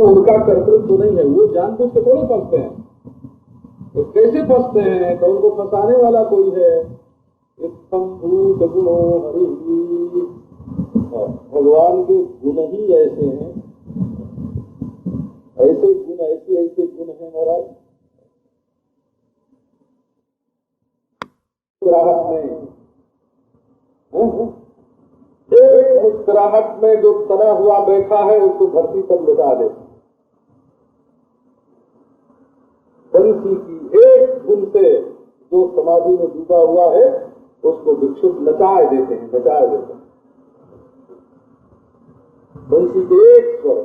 उनका कर्तृत्व नहीं है, वो जानबूझ के थोड़े फंसते हैं। तो कैसे फंसते हैं? तो उनको फंसाने वाला कोई है। भूत गुणो हरि, भगवान के गुण ही ऐसे हैं, ऐसे गुण ऐसे गुण हैं महाराज। मुस्कुराहट में एक मुस्कुराहट में जो तना हुआ बैठा है उसको धरती पर लुटा दे। बंसी की एक गुण से जो समाधि में डूबा हुआ है उसको विक्षुब्ध नचाए देते हैं, नचाए देते हैं। बंसी के एक स्वर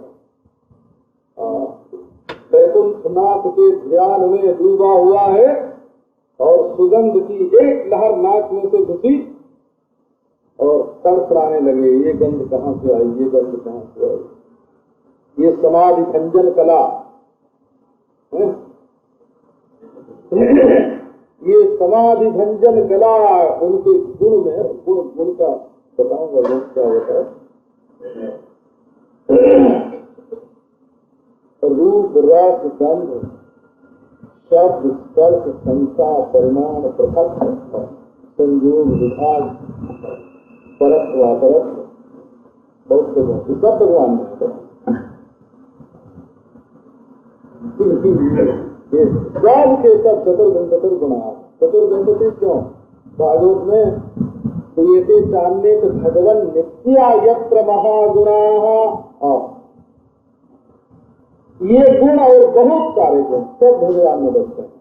वैकुंठनाथ के ध्यान में डूबा हुआ है और सुगंध की एक लहर नाक में से घुसी और तड़फड़ाने लगे, ये गंध कहाँ से आई, ये गंध कहाँ से आई। ये समाधि भंजन कला, ये समाधि भंजन कला उनके गुण में, गुण का बताऊंगा गुण क्या होता है। रूप रस गंध शब्द स्पर्श संख्या परिमाण पृथक संयोग विभाग परत्व अपरत्व बहुत से सब भगवान ने सब के सब चतुर्गुणपति क्यों भागवत में तो ये चाहने तो भगवन नित्या यत्र महागुणा, ये गुण और बहुत सारे गुण सब भगवान में बसते हैं।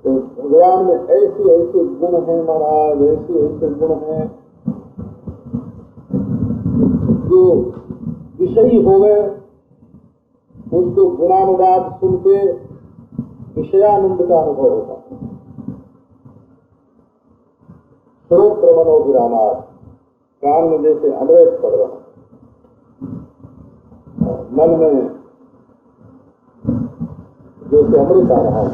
तो भगवान में ऐसे ऐसे गुण हैं महाराज, ऐसे ऐसे गुण हैं जो विषयी हो गए उसको गुणानुवाद सुन के विषयानंद का अनुभव होता है। श्रोत्र मनोभिरामात, कान में जैसे अमृत पड़ रहा, मन में जैसे अमृत आ रहा है,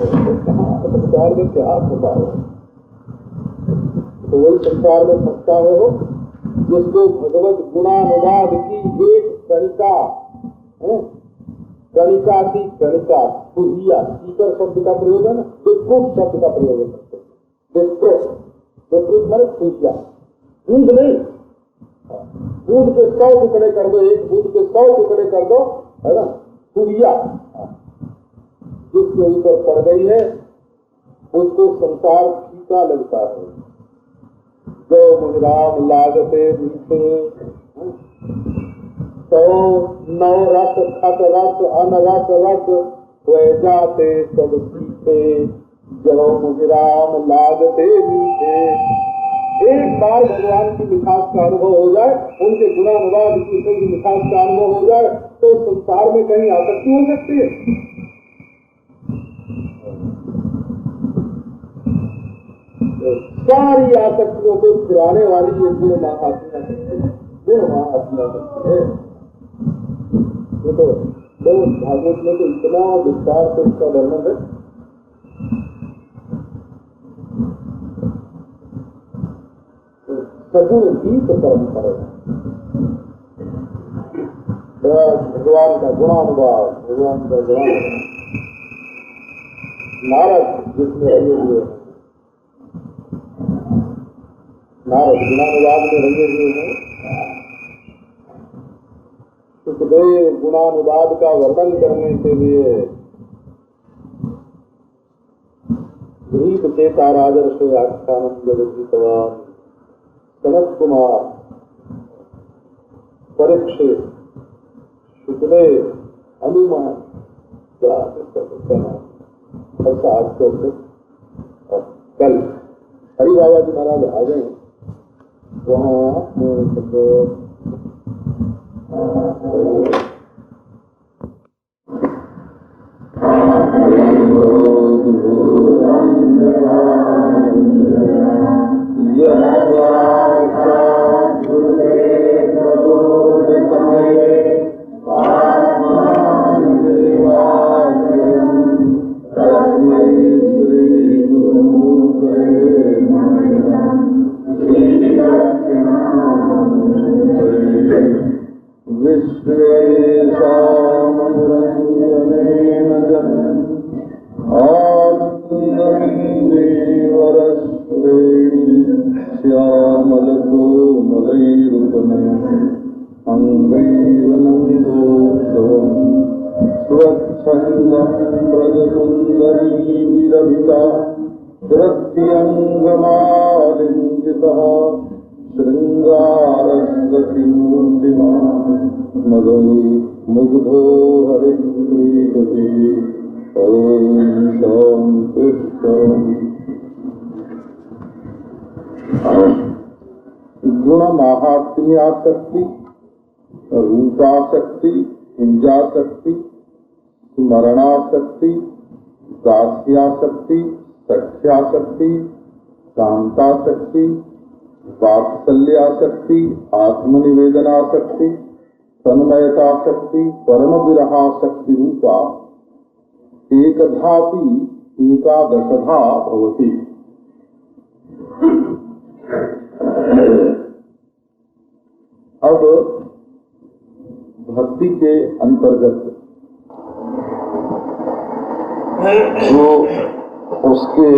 संसार में क्या होता है। तो वही संसार में फंसता हो जिसको भगवत गुणानुवाद की एक कणिका, कणिका की कणिका खुदिया, स्पीकर शब्द का प्रयोग है ना, विकृत शब्द का प्रयोग है। विकृत मतलब खुदिया, बूंद नहीं, बूंद के 100 टुकड़े कर दो, एक बूंद के 100 टुकड़े कर दो, है ना, खुदिया जिसके ऊपर पड़ गई है उसको संसार फीका लगता है। जो मुजराम लागते मीठे तो नौ रस खत रस अनरस रस वे जाते सब सीखे, जो मुजराम लागते मीठे। एक बार भगवान की मिठास का अनुभव हो जाए, उनके गुणानुवाद की मिठास का अनुभव हो जाए तो संसार में कहीं आसक्ति हो सकती है। सारी आसक्तियों को छुड़ाने वाली ये गुण महात्मा शक्ति है। तो भागवत में तो इतना विस्तार से इसका वर्णन है। सगुण गीत परंपरा, भगवान का गुणानुवाद, भगवान का गुणानुवाद। नारद जिसमें रंगे हुए हैं, नारद गुणानुवाद में रंगे हुए हैं। सुखदेव गुणानुवाद का वर्णन करने के लिए गरीब चेता राजर्षि आख्यानम जगदीतवान सनत कुमार परीक्षित सुखदेव हनुमान कल हरि बाबा जी महाराज आ गए वहाँ सर्वेषामनुरञ्जनेन आनन्दमिन्दीवरश्रेणी श्यामलकोमलैरुपनयम् अङ्गैरनन्दोत्सवम् स्वच्छन्दं व्रजसुन्दरीभिरभिता धृत्यङ्गमालिङ्गितः शृङ्गारस्वतीमूर्तिमान् मदो मुग्धो हरिप्रीयते ॐ शान्ति गुण महात्म्यासक्ति, रूपासक्ति, इंजाशक्ति, स्मरणाशक्ति, दास्याशक्ति, सख्याशक्ति, कांताशक्ति, वात्सल्याशक्ति, आत्मनिवेदनाशक्ति, तन्मयताशक्ति, परम विरहाशक्ति रूपा एकधापि एकादशधा भवति। अब भक्ति के अंतर्गत जो उसके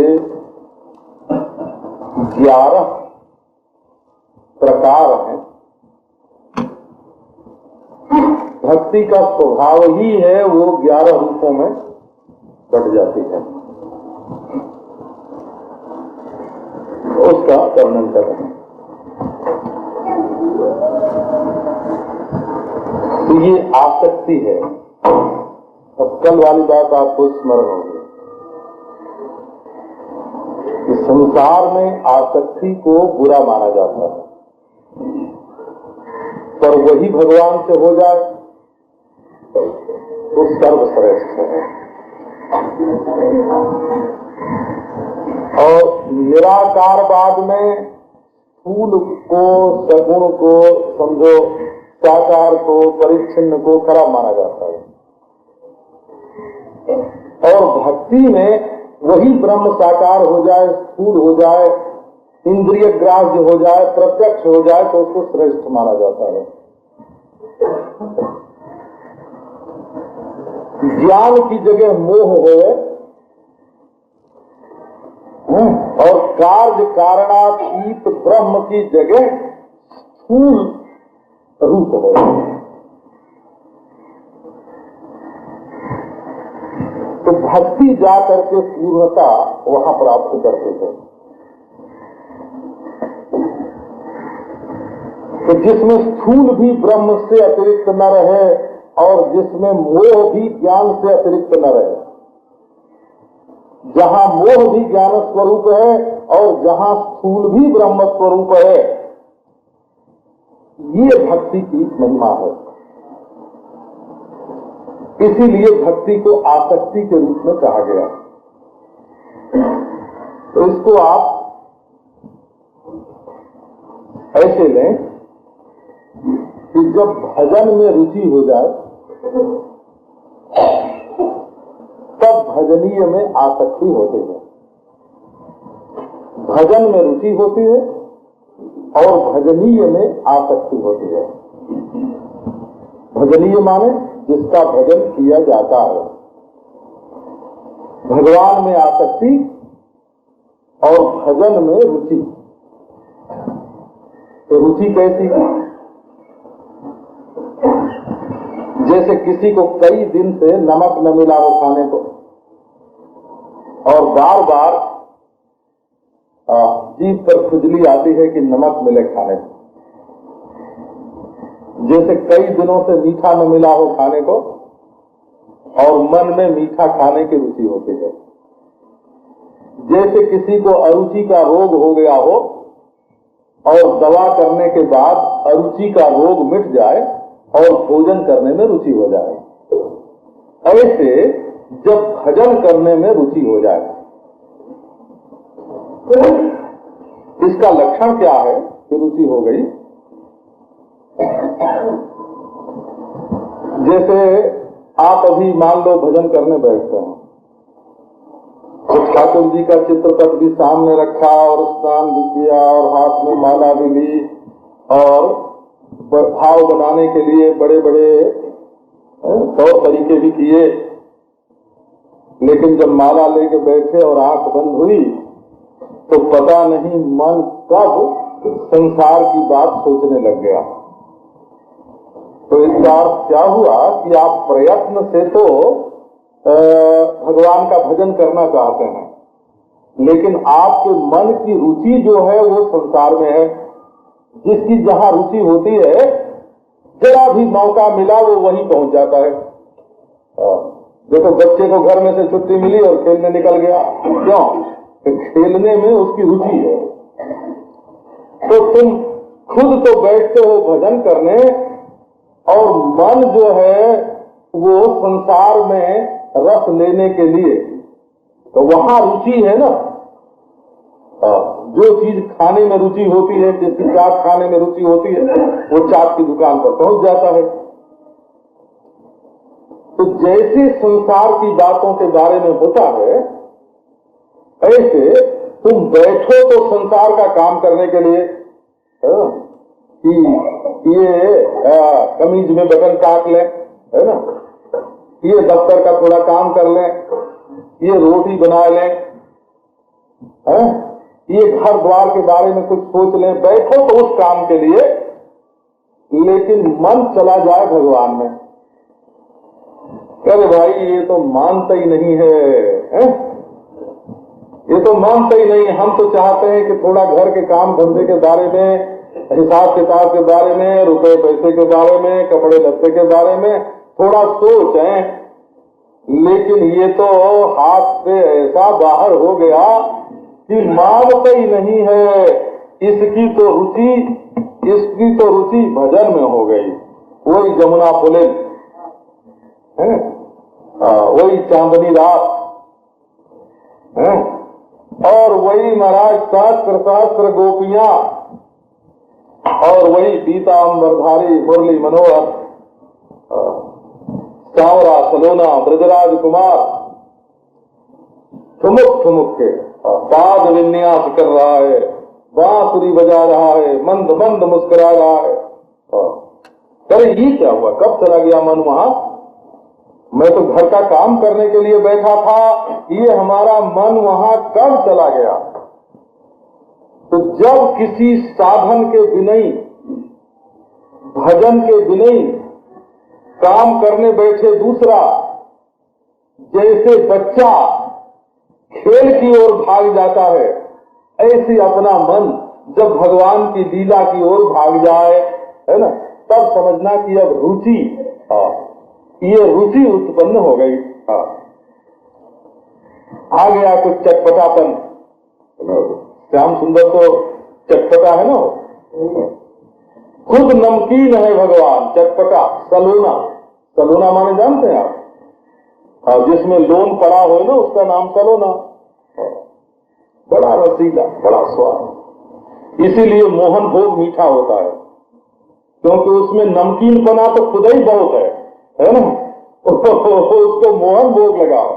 11 प्रकार हैं, भक्ति का स्वभाव ही है वो 11 रूपों में बट जाती है। उसका वर्णन करें तो ये आसक्ति है। अब कल वाली बात आपको स्मरण होगी कि संसार में आसक्ति को बुरा माना जाता है, पर वही भगवान से हो जाए तो सर्वश्रेष्ठ है। और निराकारवाद में स्थूल को, सगुण को समझो, साकार को, परिच्छिन्न को खराब माना जाता है। और भक्ति में वही ब्रह्म साकार हो जाए, स्थूल हो जाए, इंद्रिय ग्राह्य हो जाए, प्रत्यक्ष हो जाए तो उसको श्रेष्ठ माना जाता है। ज्ञान की जगह मोह हो और कार्य कारणातीत ब्रह्म की जगह स्थूल रूप हो, तो भक्ति जाकर के पूर्णता वहां प्राप्त करते हैं। तो जिसमें स्थूल भी ब्रह्म से अतिरिक्त न रहे और जिसमें मोह भी ज्ञान से अतिरिक्त न रहे, जहां मोह भी ज्ञान स्वरूप है और जहां स्थूल भी ब्रह्म स्वरूप है, ये भक्ति की महिमा है। इसीलिए भक्ति को आसक्ति के रूप में कहा गया। तो इसको आप ऐसे लें कि जब भजन में रुचि हो जाए तब भजनीय में आसक्ति होती है। भजन में रुचि होती है और भजनीय में आसक्ति होती है। भजनीय माने जिसका भजन किया जाता है। भगवान में आसक्ति और भजन में रुचि। तो रुचि कैसी है? जैसे किसी को कई दिन से नमक न मिला हो खाने को और बार बार जीभ पर खुजली आती है कि नमक मिले खाने को। जैसे कई दिनों से मीठा न मिला हो खाने को और मन में मीठा खाने की रुचि होती है। जैसे किसी को अरुचि का रोग हो गया हो और दवा करने के बाद अरुचि का रोग मिट जाए और भोजन करने में रुचि हो जाए, ऐसे जब भजन करने में रुचि हो जाए तो इसका लक्षण क्या है कि रुचि हो गई? जैसे आप अभी मान लो भजन करने बैठते हैं तो ठाकुर जी का चित्रपट भी सामने रखा और स्नान भी किया और हाथ में माला भी ली और भाव बनाने के लिए बड़े बड़े तौर तरीके भी किए, लेकिन जब माला लेके बैठे और आंख बंद हुई तो पता नहीं मन कब संसार की बात सोचने लग गया। तो इसका अर्थ क्या हुआ कि आप प्रयत्न से तो भगवान का भजन करना चाहते हैं, लेकिन आपके मन की रुचि जो है वो संसार में है। जिसकी जहां रुचि होती है, जरा भी मौका मिला वो वहीं पहुंच जाता है। देखो, बच्चे को घर में से छुट्टी मिली और खेलने निकल गया, क्यों? खेलने में उसकी रुचि है। तो तुम खुद तो बैठते हो भजन करने, और मन जो है वो संसार में रस लेने के लिए, तो वहां रुचि है ना। जो चीज खाने में रुचि होती है, जिसकी चाट खाने में रुचि होती है, वो चाट की दुकान पर पहुंच जाता है। तो जैसे संसार की बातों के बारे में होता है, ऐसे तुम बैठो तो संसार का काम करने के लिए, कि ये कमीज में बटन काट लें, है ना, ये दफ्तर का थोड़ा काम कर लें, ये रोटी बना लें, ये घर द्वार के बारे में कुछ सोच लें, बैठो तो उस काम के लिए, लेकिन मन चला जाए भगवान में। अरे भाई, ये तो मानता ही नहीं है, ये तो मानता ही नहीं। हम तो चाहते हैं कि थोड़ा घर के काम धंधे के बारे में, हिसाब किताब के बारे में, रुपए पैसे के बारे में, कपड़े लत्ते के बारे में थोड़ा सोचें, लेकिन ये तो हाथ से ऐसा बाहर हो गया कि मानता ही नहीं है। इसकी तो रुचि भजन में हो गई। वही जमुना पुलिन, वही चांदनी रात, और वही महाराज शास्त्र शास्त्र गोपियां, और वही पीतांबरधारी मुरली मनोहर, सांवरा सलोना ब्रजराज कुमार ठुमुक ठुमुक के पाद विन्यास कर रहा है, बांसुरी बजा रहा है, मंद मंद मुस्कुरा रहा है। अरे ये क्या हुआ? कब चला गया मन वहां? मैं तो घर का काम करने के लिए बैठा था, ये हमारा मन वहां कब चला गया? तो जब किसी साधन के बिनई, भजन के बिनई काम करने बैठे दूसरा, जैसे बच्चा खेल की ओर भाग जाता है, ऐसे अपना मन जब भगवान की लीला की ओर भाग जाए, है ना, तब समझना कि अब रुचि, ये रुचि उत्पन्न हो गई। आ गया कुछ चटपटापन। श्याम सुंदर तो चटपटा है ना, खुद नमकीन है भगवान, चटपटा। सलोना, सलोना माने जानते हैं आप? जिसमें लोन पड़ा हो ना, उसका नाम सलोना। बड़ा रसीला, बड़ा स्वाद, इसीलिए मोहन भोग मीठा होता है, क्योंकि उसमें नमकीन पना तो खुद ही बहुत है ना। उसको मोहन भोग लगाओ,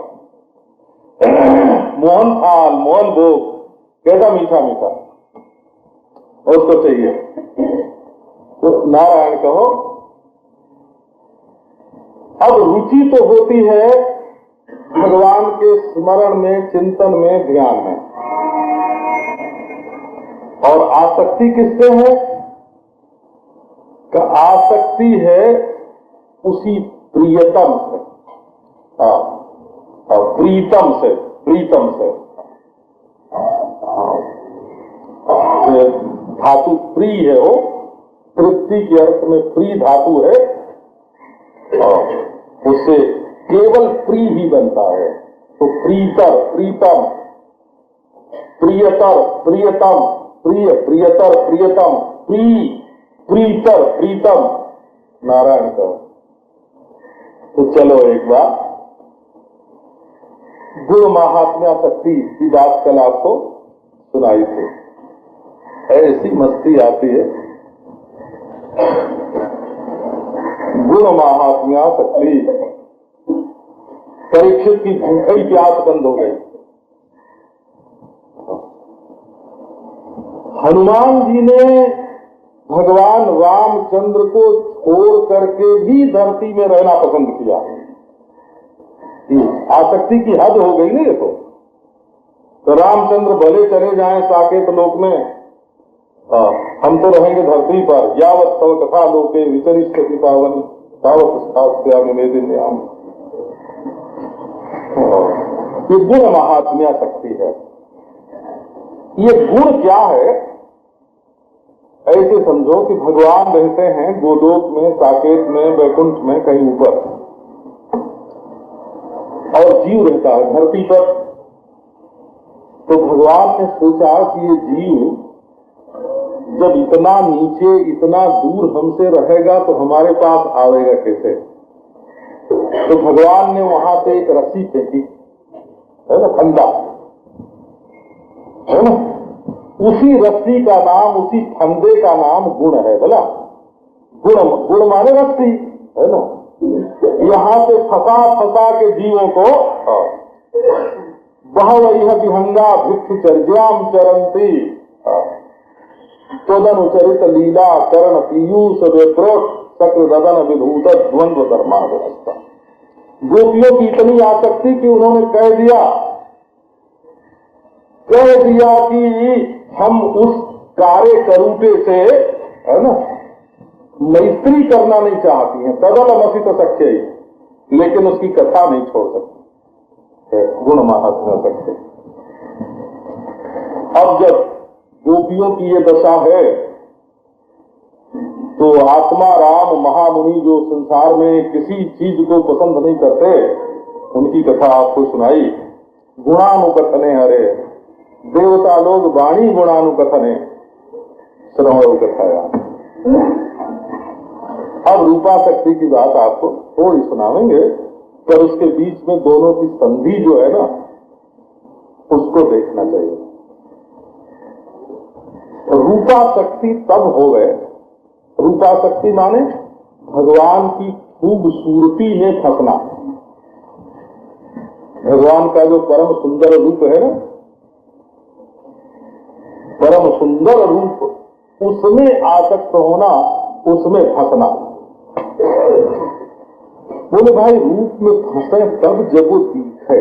मोहन थाल, मोहन भोग, कैसा मीठा मीठा उसको चाहिए। तो नारायण कहो। अब रुचि तो होती है भगवान के स्मरण में, चिंतन में, ध्यान में, और आसक्ति किससे है? का आसक्ति है उसी प्रियतम से, प्रीतम से, प्रीतम से। धातु प्री है, वो तृप्ति के अर्थ में प्री धातु है, उससे केवल प्री ही बनता है। तो प्रीतर, प्रीतम, प्रियतर, प्रियतम, प्रिय, प्रियतर, प्रियतम, प्री, प्रीतर, प्रीतम, नारायण का। तो चलो एक बार गुण महात्म्या शक्ति की बात कल आपको सुनाई थी, ऐसी मस्ती आती है। गुण महात्म्या शक्ति, परीक्षित की भूखी प्यास बंद हो गई। हनुमान जी ने भगवान रामचंद्र को छोड़ करके भी धरती में रहना पसंद किया। आसक्ति की हद हो गई ना ये तो रामचंद्र भले चले जाएं साकेत लोक में, हम तो रहेंगे धरती पर। यावत तव कथा लोके विचरिष्यति पावनी तावत स्थास्यामि मेदिन्याम। ये गुण महात्म्य शक्ति है। ये गुण क्या है? ऐसे समझो कि भगवान रहते हैं गोलोक में, साकेत में, वैकुंठ में, कहीं ऊपर, और जीव रहता है धरती पर। तो भगवान ने सोचा कि ये जीव जब इतना नीचे, इतना दूर हमसे रहेगा तो हमारे पास आवेगा कैसे? तो भगवान ने वहां से एक रस्सी फेंकी, है ना, फंदा, है ना। उसी रस्सी का नाम, उसी फंदे का नाम गुण है। बोला गुण, गुण माने रस्सी, है ना। यहाँ से फंसा फंसा के जीवों को बहवैह विहंगा भिक्षुचर्याम चरंती तदनुचरित लीला कर्ण पीयूष वेत्रोट सक्र ददन विधूत द्वंद्व धर्मा व्यवस्था। गोपियों की इतनी आसक्ति कि उन्होंने कह दिया कि हम उस कार्य करूटे से, है ना, मैत्री करना नहीं चाहती हैं। तदलमसी तो सख्य ही, लेकिन उसकी कथा नहीं छोड़ सकते। गुण महात्म्य सकते। अब जब गोपियों की ये दशा है तो आत्मा राम महामुनि जो संसार में किसी चीज को पसंद नहीं करते, उनकी कथा आपको सुनाई। गुणानुकथने हरे देवता लोग वाणी गुणानुकथने श्रवण कथाया। अब रूपा शक्ति की बात आपको थोड़ी सुनावेंगे, पर उसके बीच में दोनों की संधि जो है ना, उसको देखना चाहिए। रूपा शक्ति तब हो गए, रूपा शक्ति माने भगवान की खूबसूरती में फंसना। भगवान का जो परम सुंदर रूप है ना, परम सुंदर रूप, उसमें आसक्त होना, उसमें फंसना। बोले भाई रूप में फंसे तब जब वो दिखे।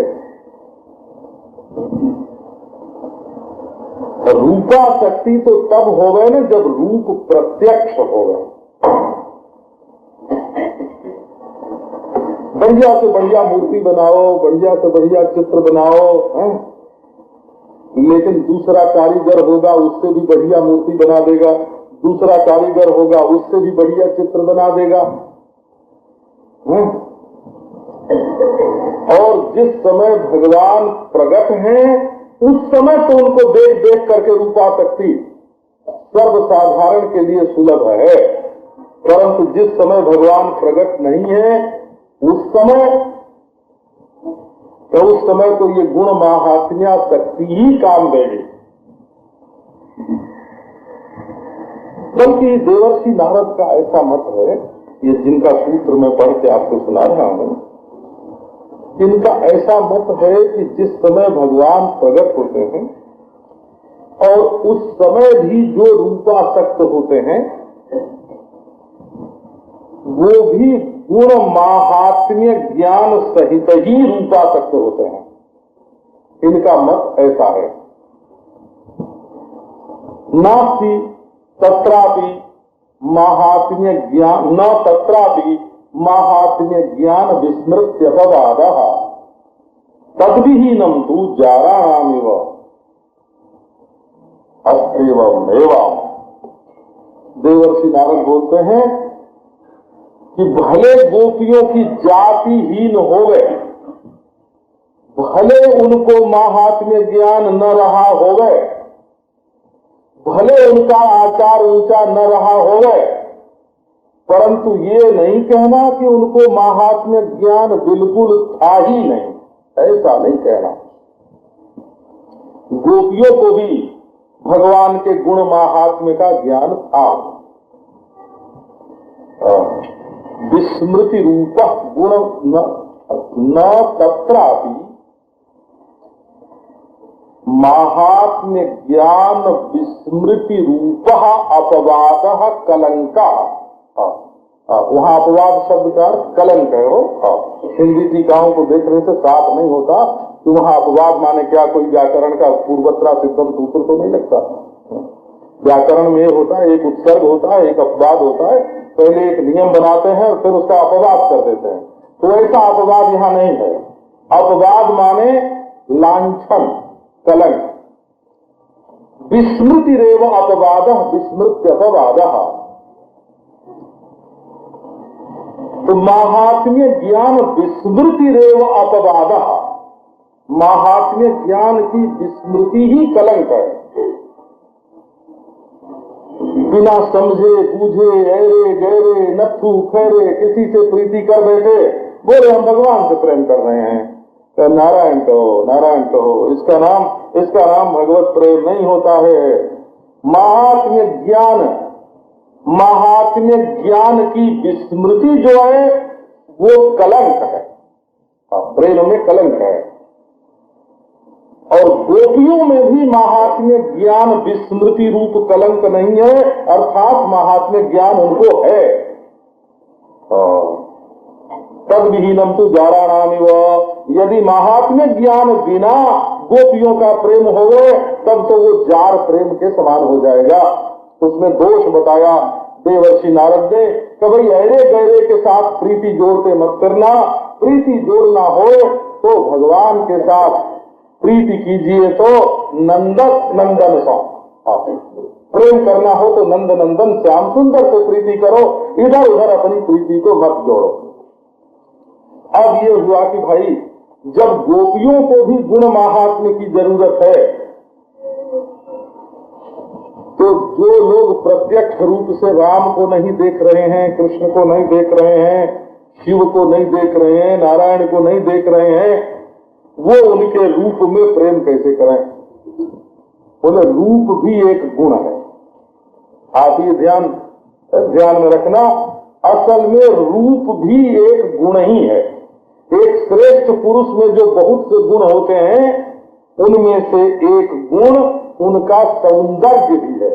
रूपा शक्ति तो तब हो गए ना जब रूप प्रत्यक्ष हो गए। बढ़िया से बढ़िया मूर्ति बनाओ, बढ़िया से बढ़िया चित्र बनाओ, है? लेकिन दूसरा कारीगर होगा उससे भी बढ़िया मूर्ति बना देगा, दूसरा कारीगर होगा उससे भी बढ़िया चित्र बना देगा, है? और जिस समय भगवान प्रकट हैं उस समय तो उनको देख देख करके रूपा शक्ति सर्वसाधारण के लिए सुलभ है, परंतु जिस समय भगवान प्रकट नहीं है उस समय तो ये गुण महात्म्य शक्ति ही काम देगी। बल्कि देवर्षि नारद का ऐसा मत है, ये जिनका सूत्र मैं पढ़ के आपको सुना रहा हूं, इनका ऐसा मत है कि जिस समय भगवान प्रकट होते हैं और उस समय भी जो रूपासक्त होते हैं वो भी गुण महात्म्य ज्ञान सहित ही रूपासक्त होते हैं। इनका मत ऐसा है। नास्ति तत्रापि महात्म्य ज्ञान, न तत्रापि महात्म्य ज्ञान विस्मृत्यपवाद तद्विहीनम तु जाराणामिव अस्तेवमेवम्। देवर्षि नारद बोलते हैं कि भले गोपियों की जाति हीन हो गए, भले उनको महात्म्य ज्ञान न रहा हो गए, भले उनका आचार ऊंचा न रहा हो गए, परंतु ये नहीं कहना कि उनको महात्म्य ज्ञान बिल्कुल था ही नहीं, ऐसा नहीं कहना। गोपियों को भी भगवान के गुण महात्म्य का ज्ञान था। विस्मृति रूप गुण न तत्रापि महात्म्य ज्ञान विस्मृति रूप अपवाद कलंक। वहाँ अपवाद शब्द का कलंक है हो। हिंदी टीकाओं को देख रहे से साफ नहीं होता कि वहाँ अपवाद माने क्या, कोई व्याकरण का पूर्वत्रा सिद्धम सूत्र तो नहीं लगता। व्याकरण में होता है एक उत्सर्ग होता है, एक अपवाद होता है, पहले एक नियम बनाते हैं और फिर उसका अपवाद कर देते हैं। तो ऐसा अपवाद यहाँ नहीं है। अपवाद माने लांछन, कलंक। विस्मृति रेव अपवाद, विस्मृत्य अपवाद। तो महात्म्य ज्ञान विस्मृति रेव अपवाद, महात्म्य ज्ञान की विस्मृति ही कलंक है। बिना समझे बूझे ऐरे गहरे नथु खैरे किसी से प्रीति कर बैठे, बोले हम भगवान से प्रेम कर रहे हैं, तो नारायण कहो, नारायण कहो। इसका नाम भगवत प्रेम नहीं होता है। महात्म्य ज्ञान की विस्मृति जो है वो कलंक है, प्रेम में कलंक है। और गोपियों में भी महात्म्य ज्ञान विस्मृति रूप कलंक नहीं है, अर्थात महात्म्य ज्ञान उनको है। तद विहीनम तो जाराणामिव, यदि महात्म्य ज्ञान बिना गोपियों का प्रेम होवे तब तो वो जार प्रेम के समान हो जाएगा। उसमें दोष बताया देवर्षि नारद ने कि भाई ऐरे गहरे के साथ प्रीति जोड़ते मत करना, प्रीति जोड़ना हो तो भगवान के साथ प्रीति कीजिए, तो नंदन सो प्रेम करना हो तो नंद नंदन श्याम सुंदर से प्रीति करो, इधर उधर अपनी प्रीति को मत जोड़ो। अब ये हुआ कि भाई जब गोपियों को भी गुण महात्म्य की जरूरत है, तो जो लोग प्रत्यक्ष रूप से राम को नहीं देख रहे हैं, कृष्ण को नहीं देख रहे हैं, शिव को नहीं देख रहे हैं, नारायण को नहीं देख रहे हैं, वो उनके रूप में प्रेम कैसे करें? बोले रूप भी एक गुण है। आप ये ध्यान में रखना, असल में रूप भी एक गुण ही है। एक श्रेष्ठ पुरुष में जो बहुत से गुण होते हैं, उनमें से एक गुण उनका सौंदर्य भी है।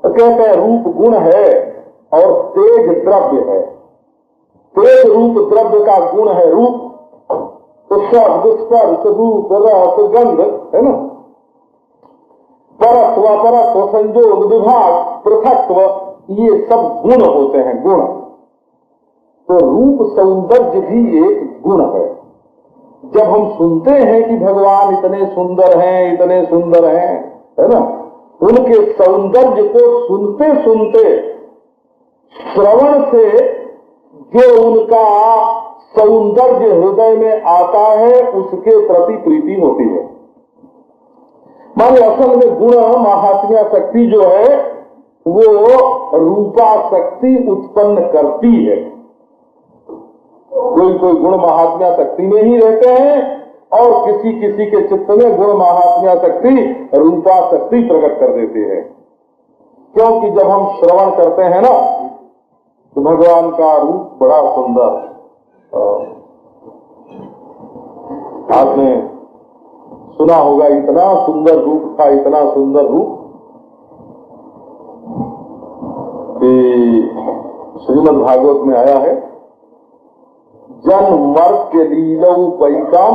तो कहते हैं रूप गुण है और तेज द्रव्य है। तेज रूप द्रव्य का गुण है रूप, तो शब्द स्पर्श रूप रस गंध है ना, परत्व अपरत्व संयोग विभाग पृथक्त्व, ये सब गुण होते हैं गुण। तो रूप सौंदर्य भी एक गुण है। जब हम सुनते हैं कि भगवान इतने सुंदर हैं, इतने सुंदर हैं, है ना, उनके सौंदर्य को सुनते सुनते श्रवण से जो उनका सौंदर्य हृदय में आता है उसके प्रति प्रीति होती है। माने असल में गुण महात्म्य शक्ति जो है वो रूपा शक्ति उत्पन्न करती है। कोई कोई गुण महात्म्य शक्ति में ही रहते हैं और किसी किसी के चित्त में गुण महात्म्य शक्ति रूपा शक्ति प्रकट कर देती है। क्योंकि जब हम श्रवण करते हैं ना तो भगवान का रूप बड़ा सुंदर, आपने सुना होगा इतना सुंदर रूप था, इतना सुंदर रूप कि श्रीमद् भागवत में आया है, जन मर्त्य लीलौपैकम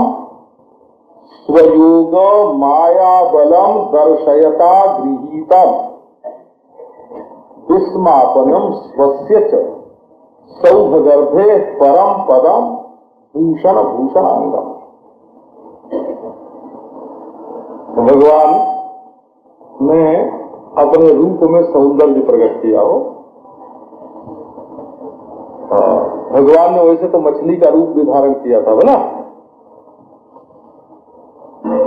स्वयोग माया बलम दर्शयता गृहीतम विस्मापनम स्वस्य च सौभगर्भे परम पदम भूषण भूषणांगम। भगवान ने अपने रूप में सौंदर्य प्रकट किया हो। भगवान ने वैसे तो मछली का रूप भी धारण किया था ना,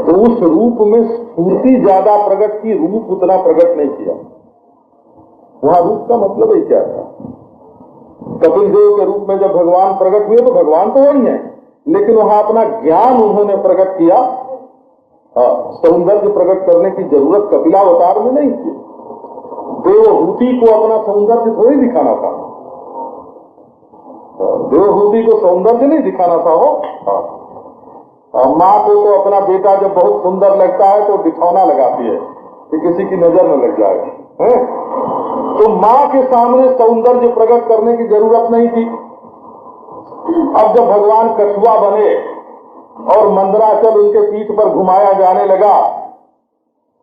तो उस रूप में स्फूर्ति ज्यादा प्रकट की, रूप उतना प्रकट नहीं किया। वहां रूप का मतलब ही क्या था? कपिल देव के रूप में जब भगवान प्रकट हुए तो भगवान तो वही है, लेकिन वहां अपना ज्ञान उन्होंने प्रकट किया। सौंदर्य प्रकट करने की जरूरत कपिलावतार में नहीं थी। देवहूति को अपना सौंदर्य थोड़ी दिखाना था, देवहूति को सौंदर्य नहीं दिखाना था हो। माँ को तो अपना बेटा जब बहुत सुंदर लगता है तो बिछौना लगाती है कि किसी की नजर न लग जाए, है? तो माँ के सामने सौंदर्य प्रकट करने की जरूरत नहीं थी। अब जब भगवान कछुआ बने और मंदराचल उनके पीठ पर घुमाया जाने लगा,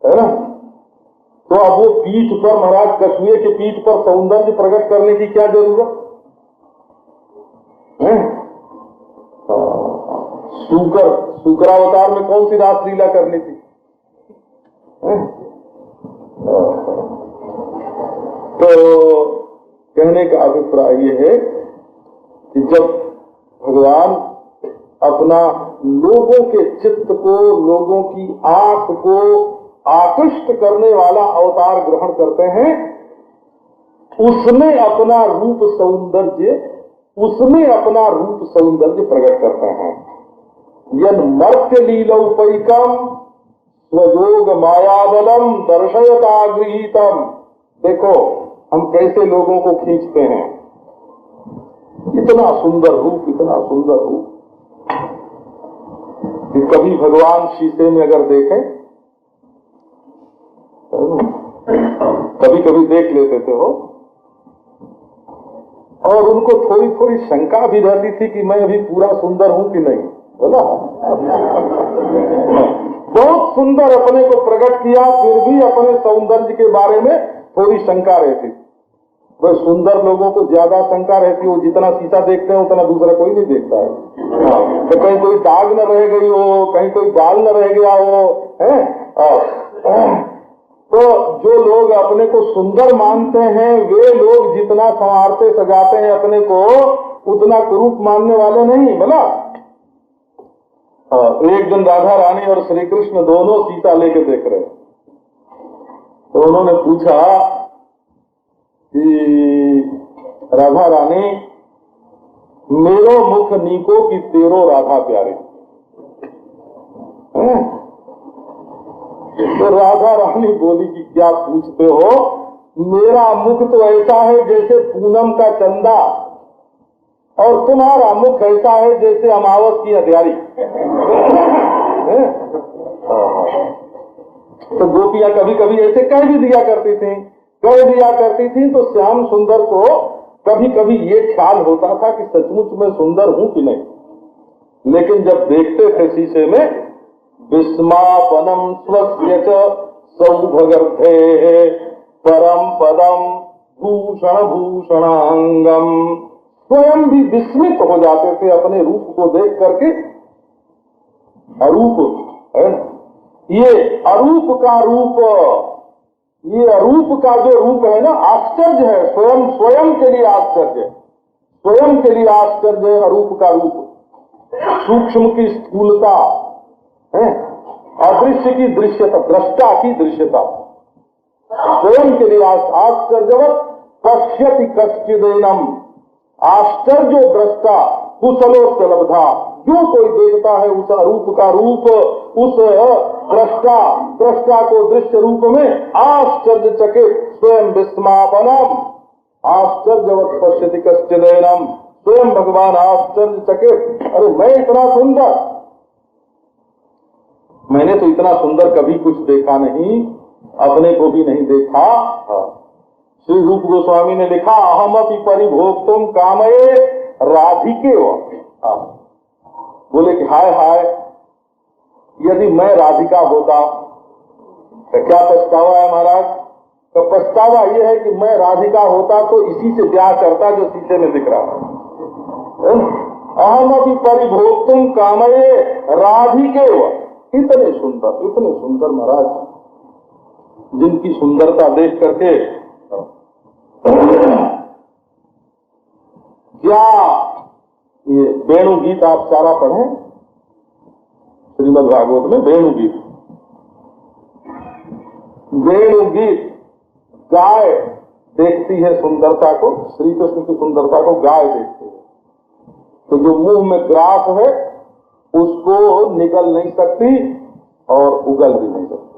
है ना, तो अब वो पीठ पर, महाराज कछुए के पीठ पर सौंदर्य प्रकट करने की क्या जरूरत है? शुक्रावतार में कौन सी रासलीला करनी थी? तो कहने का अभिप्राय ये है कि जब भगवान अपना लोगों के चित्त को, लोगों की आंख को आकृष्ट करने वाला अवतार ग्रहण करते हैं, उसमें अपना रूप सौंदर्य प्रकट करते हैं। यन मर्त्य लीलौपैकम स्वयोग मायाबलम दर्शयता गृहीतम। देखो हम कैसे लोगों को खींचते हैं, इतना सुंदर रूप कि कभी भगवान शीशे में अगर देखें, कभी कभी देख लेते थे हो, और उनको थोड़ी थोड़ी शंका भी रहती थी कि मैं अभी पूरा सुंदर हूं कि नहीं, बोला। बहुत सुंदर अपने को प्रकट किया, फिर भी अपने सौंदर्य के बारे में थोड़ी शंका रहती। वह सुंदर लोगों को ज्यादा शंका रहती, वो जितना शीशा देखते हैं उतना दूसरा कोई नहीं देखता है। तो कहीं कोई दाग न रह गई हो, कहीं कोई बाल न रह गया हो, है? तो जो लोग अपने को सुंदर मानते हैं, वे लोग जितना संवारते सजाते हैं अपने को, उतना कुरूप मानने वाले नहीं। बोला एक दिन राधा रानी और श्री कृष्ण दोनों सीता लेके देख रहे, तो उन्होंने पूछा कि राधा रानी, मेरो मुख नीको की तेरो राधा प्यारे। तो राधा रानी बोली कि क्या पूछते हो, मेरा मुख तो ऐसा है जैसे पूनम का चंदा, और तुम्हारा मुख ऐसा है जैसे अमावस की अंधियारी। तो गोपियां कभी कभी ऐसे कह दिया करती थी, तो श्याम सुंदर को कभी कभी ये ख्याल होता था कि सचमुच में सुंदर हूं कि नहीं। लेकिन जब देखते थे शीशे में, विस्मापनम स्वस्य च सौभगर्भे परम पदम भूषण भूषणांगम, स्वयं भी विस्मित हो जाते थे अपने रूप को देख करके। अरूप है ना, ये अरूप का रूप, ये अरूप का जो रूप है ना, आश्चर्य है, स्वयं के लिए आश्चर्य, स्वयं के लिए आश्चर्य अरूप का रूप। सूक्ष्म की स्थूलता है, अदृश्य की दृश्यता, दृष्टा की दृश्यता, स्वयं के लिए आश्चर्यवत पश्यति कश्चिदेनम, आश्चर्य दृष्टा कुशलो लब्धा। जो कोई देखता है उस अरूप का रूप, उस दृष्टा को दृश्य रूप में आश्चर्यचकित, स्वयं विस्मापनम आश्चर्यवत पश्यति कश्चिदेनम, स्वयं भगवान आश्चर्यचकित। अरे मैं इतना सुंदर, मैंने तो इतना सुंदर कभी कुछ देखा नहीं, अपने को भी नहीं देखा। श्री रूप गोस्वामी ने लिखा, अहम अपि परिभोक्तुम कामये राधिके व। बोले कि हाय हाय, यदि मैं राधिका होता तो क्या पछतावा है महाराज? तो पछतावा यह है कि मैं राधिका होता तो इसी से ब्याह करता जो शीशे में दिख रहा है। अहम अपि परिभोक्तुम कामये राधिके व। इतने सुंदर महाराज, जिनकी सुंदरता देख करके क्या ये वेणु गीत आप सारा पढ़ें, श्रीमद् भागवत में वेणु गीत गाय देखती है सुंदरता को, श्री कृष्ण की सुंदरता को गाय देखती है। तो जो मुंह में ग्रास है उसको निगल नहीं सकती और उगल भी नहीं सकती।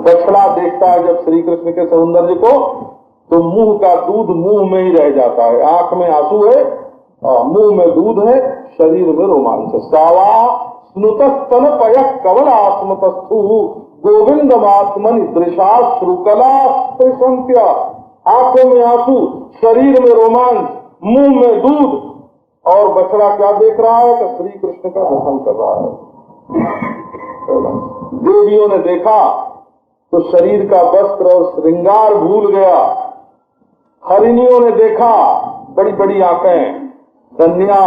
बछड़ा देखता है जब श्री कृष्ण के सौंदर्य को, तो मुंह का दूध मुंह में ही रह जाता है, आंख में आंसू है मुंह में दूध है, शरीर में रोमांच। सावा स्नुतस्तन पय कवला स्मतस्थु गोविंद मात्मन दृशाश्रुकला त्रिसंख्या। आंखों में आंसू, शरीर में रोमांच, मुंह में दूध, और बछड़ा क्या देख रहा है कि श्री कृष्ण का दर्शन कर रहा है। देवियों ने देखा तो शरीर का वस्त्र और श्रृंगार भूल गया। हरिणियों ने देखा, बड़ी बड़ी आंखें, धन्या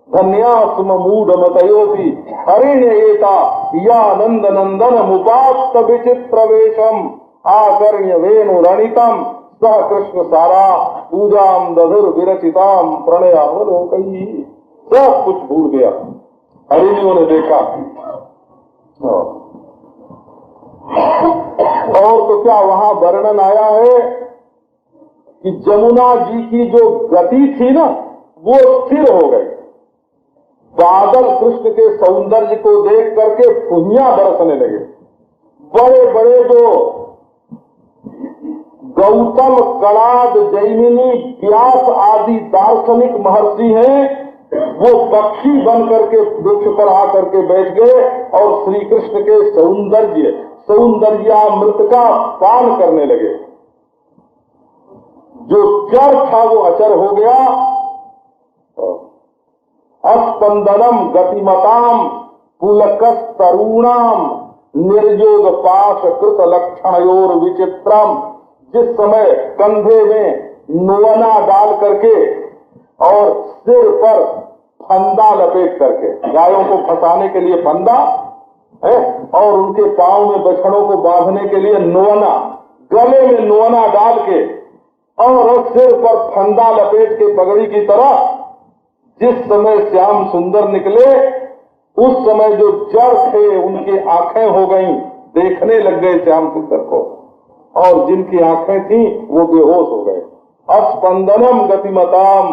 धन्या सुमूढ़ मतयोपि हरिण्येता या नंद नंदन मुपात विचित्र वेशम आकर्ण्य वेणु रणितम सह कृष्ण सारा पूजाम दधुर विरचिताम प्रणयावलोकई। सब कुछ भूल गया। हरिणियों ने देखा। और तो क्या वहां वर्णन आया है कि जमुना जी की जो गति थी ना, वो स्थिर हो गई। बादल कृष्ण के सौंदर्य को देख करके फुहियां बरसने लगे। बड़े बड़े जो गौतम, कणाद, जैमिनी, व्यास आदि दार्शनिक महर्षि हैं, वो पक्षी बन करके वृक्ष पर आकर के बैठ गए और श्री कृष्ण के सौंदर्यामृत का पान करने लगे। जो चर था वो अचर हो गया। अस्पंदनम गतिमताम पुलकस तरुणाम निर्योग पाश कृत लक्षणयोर विचित्रम। जिस समय कंधे में नुवना डाल करके और सिर पर फंदा लपेट करके, गायों को फंसाने के लिए फंदा है, और उनके पांव में बछड़ों को बांधने के लिए नुवना, गले में नुवना डाल के और सिर पर फंदा लपेट के पगड़ी की तरह जिस समय श्याम सुंदर निकले, उस समय जो जड़ थे उनकी आंखें हो गईं, देखने लग गए श्याम सुंदर को, और जिनकी आंखें थी वो बेहोश हो गए। अस्पंदनम गतिमताम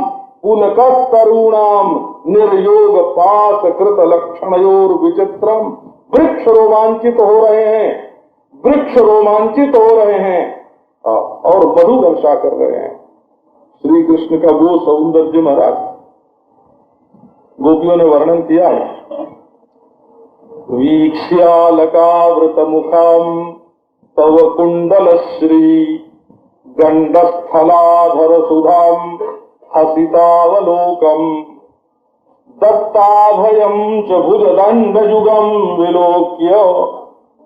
पुलकस तरुणाम निर्योग पास कृत लक्षणयोर विचित्रम। वृक्ष रोमांचित हो रहे हैं, वृक्ष रोमांचित हो रहे हैं और मधुर वर्षा कर रहे हैं। श्री कृष्ण का वो सौंदर्य महाराज गोपियों ने वर्णन किया है। वीक्ष्यालकावृत मुखम तव कुंडल श्री गंडस्थलाधर सुधाम हसितावलोकम दत्ताभयम च भुजदंड युगम विलोक्य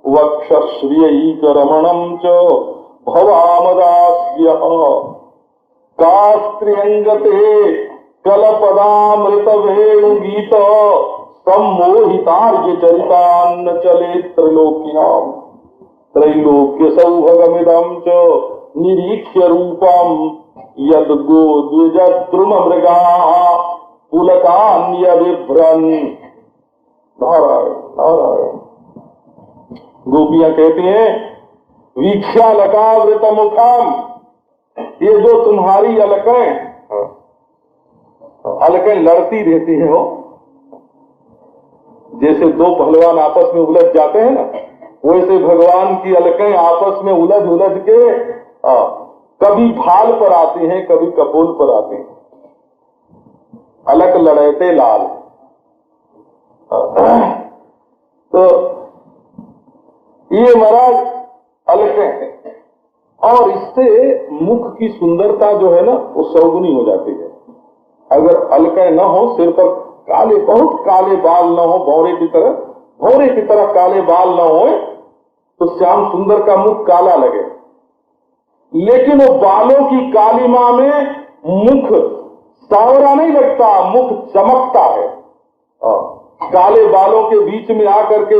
वक्षश्रियैकरमणं च भवामदास्य कास्त्र्यंगते कलपदामृत वेणुगीत सम्मोहितार्य चरितान्न चले त्रैलोक्याम त्रैलोक्य सौभगमिदं च निरीक्ष्य रूपम यद गो द्विजद्रुम मृगा पुलकान्य विभ्रन। नारायण नारायण। गोपियां कहती हैं वीक्षालकावृत मुखम, ये जो तुम्हारी अलकें लड़ती रहती हैं, हो जैसे दो पहलवान आपस में उलझ जाते हैं ना, वैसे भगवान की अलकें आपस में उलझ उलझ के कभी भाल पर आती हैं, कभी कपोल पर आती हैं। अलक लड़ते लाल। तो ये महाराज अलकें हैं, और इससे मुख की सुंदरता जो है ना वो सौगुनी हो जाती है। अगर अलकें न हो, सिर पर काले बहुत काले बाल न हो, भौरे की तरह काले बाल न हो, तो श्याम सुंदर का मुख काला लगे। लेकिन वो बालों की कालीमा में मुख सांवरा नहीं लगता, मुख चमकता है। काले बालों के बीच में आकर के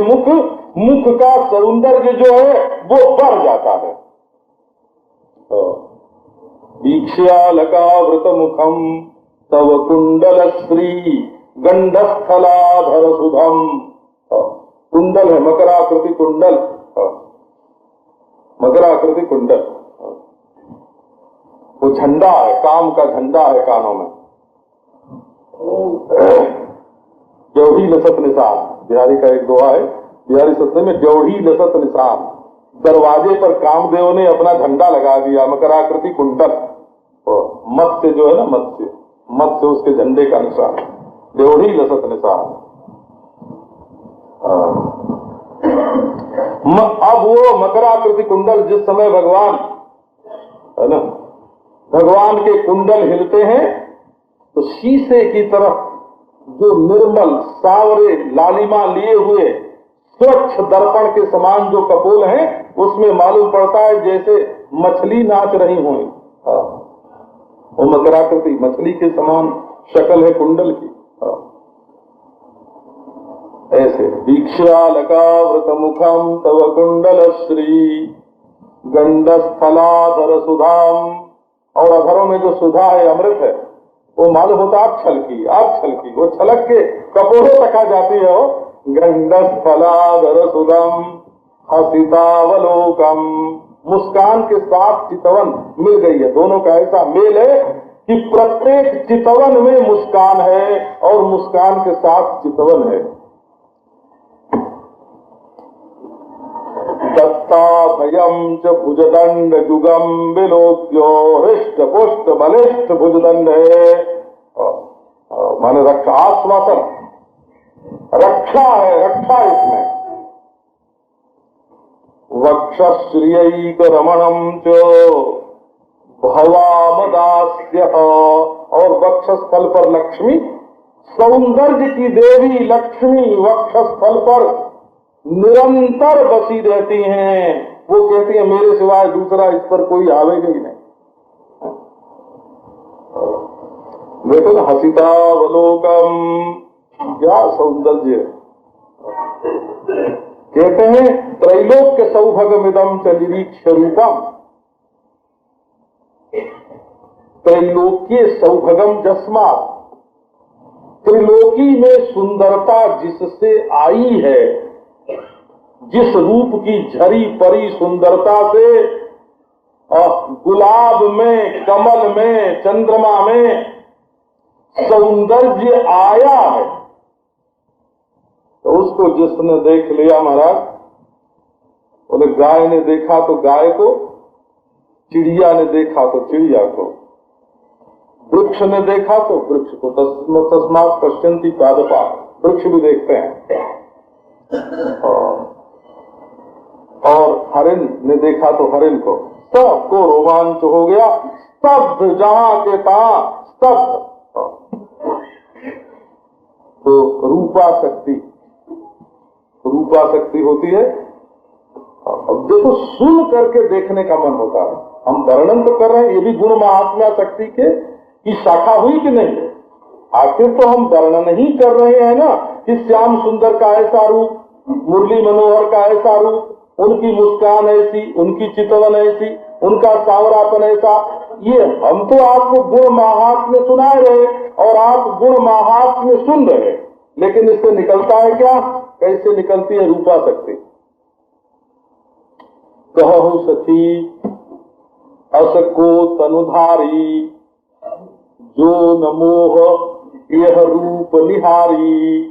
मुख का सौंदर्य जो है वो बढ़ जाता है। वीक्ष्यालकावृत मुखम तव कुंडल श्री गंडस्थलाधर सुधम। कुंडल है मकराकृति कुंडल, मकराकृति कुंडल, वो झंडा है, काम का झंडा है कानों में। ड्योढ़ी लसत निशान, बिहारी का एक दोहा है, बिहारी सत्य में ड्योढ़ी लसत निशान। दरवाजे पर कामदेव ने अपना झंडा लगा दिया, मकराकृति कुंडल, मत्स्य जो है ना, मत्स्य मत्स्य उसके झंडे का निशान, ड्योढ़ी लसत निशान। अब वो मकराकृति कुंडल जिस समय भगवान है ना, भगवान के कुंडल हिलते हैं तो शीशे की तरफ जो निर्मल सांवरे लालिमा लिए हुए स्वच्छ दर्पण के समान जो कपोल हैं, उसमें मालूम पड़ता है जैसे मछली नाच रही हो। वो मकराकृति मछली के समान शक्ल है कुंडल की। ऐसे दीक्षालकावृत मुखम तव कुंडल श्री गंडस्थलाधर सुधाम, और अधरों में जो सुधा है, अमृत है, वो मालूम होता आप छलकी, वो छलक के कपोलों तक आ जाती है। वो गंडस्थलाधर सुधम हसितावलोकम, मुस्कान के साथ चितवन मिल गई है। दोनों का ऐसा मेल है कि प्रत्येक चितवन में मुस्कान है और मुस्कान के साथ चितवन है। दत्ता भयम च भुजदंड जुगम विलोक्यो हृष्ट पुष्ट बलिष्ठ भुजदंड है, माने रक्षा, आश्वासन, रक्षा है, रक्षा इसमें। वक्षश्रियैक रमणम च भवामदास्य, और वक्षस्थल पर लक्ष्मी, सौंदर्य की देवी लक्ष्मी वक्षस्थल पर निरंतर बसी रहती हैं। वो कहती है मेरे सिवाय दूसरा इस पर कोई आवेगा ही नहीं। देखो ना, हसितावलोकम, क्या सौंदर्य। कहते हैं त्रैलोक्य सौभगमिदम च निरीक्ष रूपम, त्रैलोक्य सौभगम जस्मात्, त्रिलोकी में सुंदरता जिससे आई है, जिस रूप की झरी परी सुंदरता से गुलाब में, कमल में, चंद्रमा में सौंदर्य आया है, तो उसको जिसने देख लिया महाराज, बोले गाय ने देखा तो गाय को, चिड़िया ने देखा तो चिड़िया को, वृक्ष ने देखा तो वृक्ष को, तस्मात् पश्यन्ति पादपा, वृक्ष भी देखते हैं। और हरिण ने देखा तो हरिण को, सबको रोमांच हो गया, स्तब्ध, जहां के तहां स्तब्ध। तो रूपा शक्ति होती है। अब देखो, सुन करके देखने का मन होता है। हम वर्णन तो कर रहे हैं, ये भी गुण महात्म्य शक्ति के की शाखा हुई कि नहीं? आखिर तो हम वर्णन ही कर रहे हैं ना कि श्याम सुंदर का ऐसा रूप, मुरली मनोहर का ऐसा रूप, उनकी मुस्कान ऐसी, उनकी चितवन ऐसी, उनका सावरापन ऐसा। ये हम तो आपको गुण महात्म्य सुना रहे और आप गुण महात्म्य सुन रहे, लेकिन इससे निकलता है क्या? कैसे निकलती है रूपा शक्ति? कहु सखी असको तनुधारी, जो नमोह यह रूप निहारी।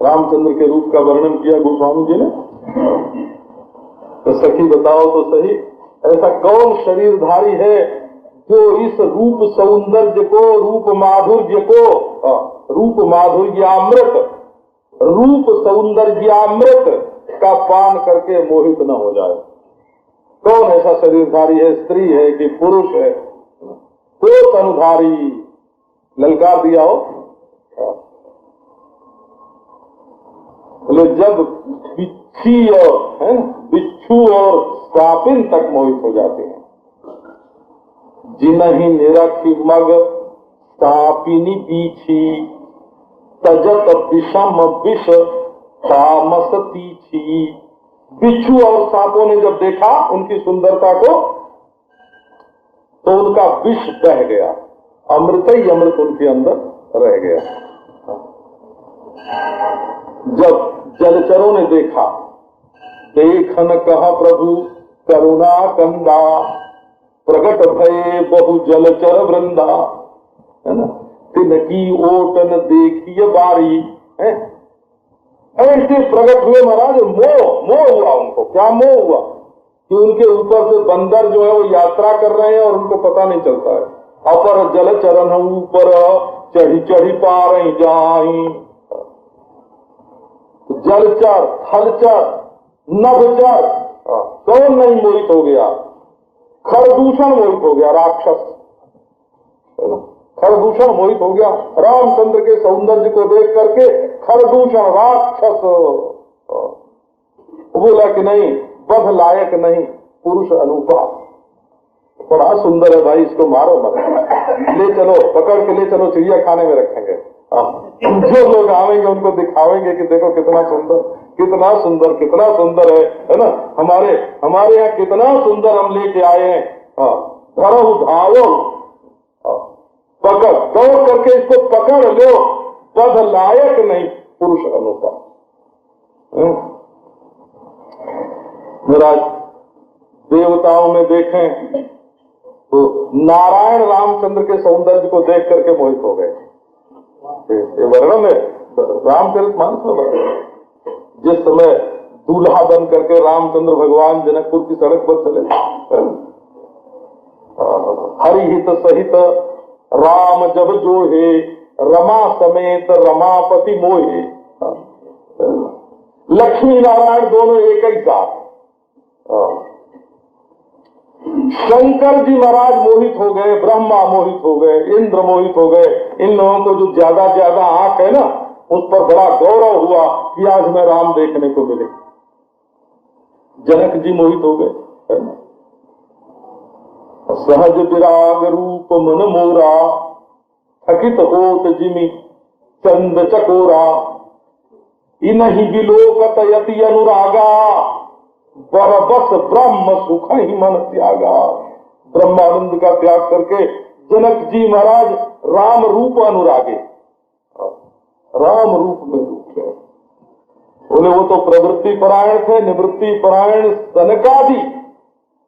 रामचंद्र के रूप का वर्णन किया गोस्वामी जी ने। तो सखी बताओ तो सही, ऐसा कौन शरीरधारी है जो इस रूप सौंदर्य को, रूप माधुर्य को, रूप माधुर्यामृत, रूप सौंदर्यामृत का पान करके मोहित न हो जाए? कौन ऐसा शरीरधारी है? स्त्री है कि पुरुष है? को तनुधारी, ललकार दिया हो। जब बिच्छी और है ना, बिच्छू और सापिन तक मोहित हो जाते हैं। जिनहि निरखी मग सापिनी बीछी, तजत विषम विष तामस तीछी। बिच्छू और सांपों ने जब देखा उनकी सुंदरता को, तो उनका विष बह गया, अमृत ही अमृत उनके अंदर रह गया। जब जलचरों ने देखा, देखन कहा प्रभु करुणा कंदा, प्रगट भये बहु जलचर वृंदा, है ना, तिनकी ओटन देखिए बारी है। ऐसे प्रकट हुए महाराज, मोह हुआ उनको। क्या मोह हुआ? कि उनके ऊपर से बंदर जो है वो यात्रा कर रहे हैं और उनको पता नहीं चलता है। अपर जल चरण ऊपर चढ़ी चढ़ी पार जाई। जलचर, थलचर, नभचर, कौन नहीं मोहित हो गया? खरदूषण मोहित हो गया, राक्षस खरदूषण मोहित हो गया। रामचंद्र के सौंदर्य को देख करके खरदूषण राक्षस बोला कि नहीं, वध लायक नहीं, पुरुष अनुपा। बड़ा सुंदर है भाई, इसको मारो मत, ले चलो, पकड़ के ले चलो, चिड़िया खाने में रखेंगे। जो लोग आवेंगे उनको दिखावेंगे कि देखो कितना सुंदर, कितना सुंदर, कितना सुंदर है ना। हमारे यहाँ कितना सुंदर हम लेके आए हैं। धरो धावो, पकड़, दौड़ करके इसको पकड़ लो, वध लायक नहीं, पुरुष अनुपा। महाराज देवताओं में देखें तो नारायण रामचंद्र के सौंदर्य को देख करके मोहित हो गए। ये वर्णन है रामचरितमानस में वर्णन। जिस समय दूल्हा बन करके रामचंद्र भगवान जनकपुर की सड़क पर चले, हरिहित सहित राम जब जो है, रमा समेत रमापति मोहे। लक्ष्मी नारायण दोनों एक ही साथ। शंकर जी महाराज मोहित हो गए, ब्रह्मा मोहित हो गए, इंद्र मोहित हो गए। इन लोगों को जो ज्यादा ज्यादा आंख है ना, उस पर बड़ा गौरव हुआ कि आज हमें राम देखने को मिले। जनक जी मोहित हो गए। सहज विराग रूप मन मोरा, थकित होत जिमि चंद चकोरा। इनहि विलोकत यति अनुरागा, बरबस ब्रह्म सुख ही मन त्यागा। ब्रह्मानंद का त्याग करके जनक जी महाराज राम रूप अनुरागे, राम रूप में रूप है। बोले वो तो प्रवृत्ति परायण थे, निवृत्ति परायण सनकादि।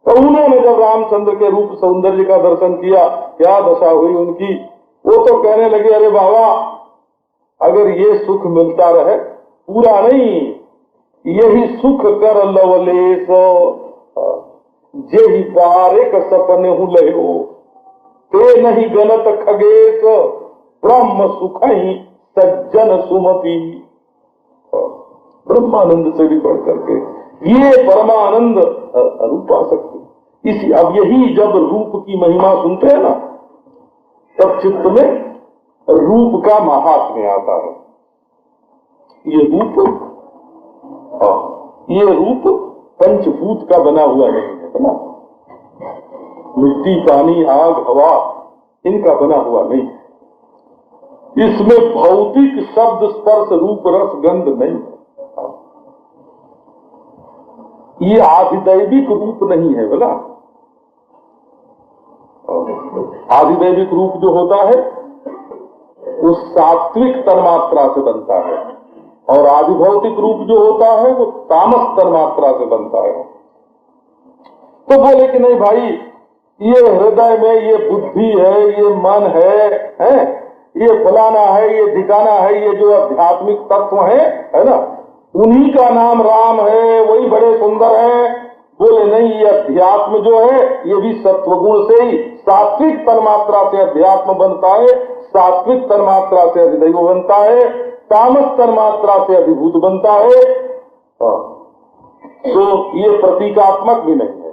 तो उन्होंने जब रामचंद्र के रूप सौंदर्य का दर्शन किया, क्या दशा हुई उनकी। वो तो कहने लगे, अरे बाबा, अगर ये सुख मिलता रहे, पूरा नहीं, यही सुख कर लवलेश, जेहि पारेक सपने हूँ लहो, ते नहीं गलत खगेश, ब्रह्म सुख ही सज्जन सुमति। ब्रह्मानंद से भी बढ़ करके ये परमानंद रूपासक्ति। इसी अब यही जब रूप की महिमा सुनते हैं ना, तब चित्त में रूप का महात्म्य आता है। ये रूप पंचभूत का बना हुआ नहीं है ना, मिट्टी, पानी, आग, हवा, इनका बना हुआ नहीं है। इसमें भौतिक शब्द, स्पर्श, रूप, रस, गंध नहीं है। ये आधिदैविक रूप नहीं है बोला। आधिदैविक रूप जो होता है वो सात्विक तन्मात्रा से बनता है, और आधिभौतिक रूप जो होता है वो तामस तन्मात्रा से बनता है। तो बोले कि नहीं भाई, ये हृदय में ये बुद्धि है, ये मन है, ये फलाना है, ये ठिकाना है, ये जो आध्यात्मिक तत्व है ना, उन्हीं का नाम राम है, वही बड़े सुंदर है। बोले नहीं, ये अध्यात्म जो है ये भी सत्वगुण से ही, सात्विक तन्मात्रा से अध्यात्म बनता है, सात्विक तन्मात्रा से अधिदैव बनता है, तामस तन्मात्रा से अधिभूत बनता है। तो ये प्रतीकात्मक भी नहीं है।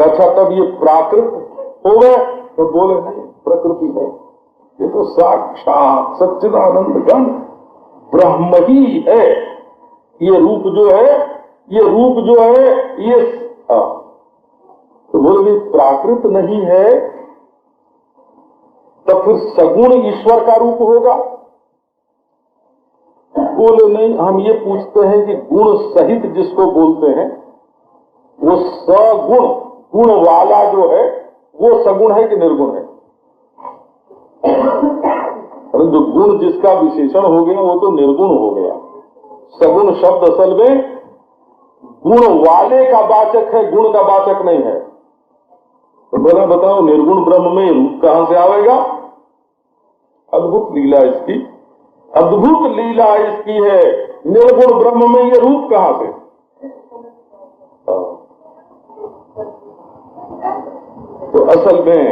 अच्छा, तब ये प्राकृत हो गए? तो बोले नहीं, प्रकृति नहीं, ये तो साक्षात सच्चिदानंद घन ब्रह्म ही है। ये रूप जो है, ये रूप जो है, ये तो बोले प्राकृत नहीं है, तो फिर सगुण ईश्वर का रूप होगा? बोले नहीं, हम ये पूछते हैं कि गुण सहित जिसको बोलते हैं वो सगुण, गुण वाला जो है वो सगुण है कि निर्गुण है? जो गुण जिसका विशेषण हो गया वो तो निर्गुण हो गया। सगुण शब्द असल में गुण वाले का वाचक है, गुण का वाचक नहीं है। तो बोला बताओ, निर्गुण ब्रह्म में रूप कहां से आएगा? अद्भुत लीला इसकी, अद्भुत लीला इसकी है। निर्गुण ब्रह्म में ये रूप कहां से? तो असल में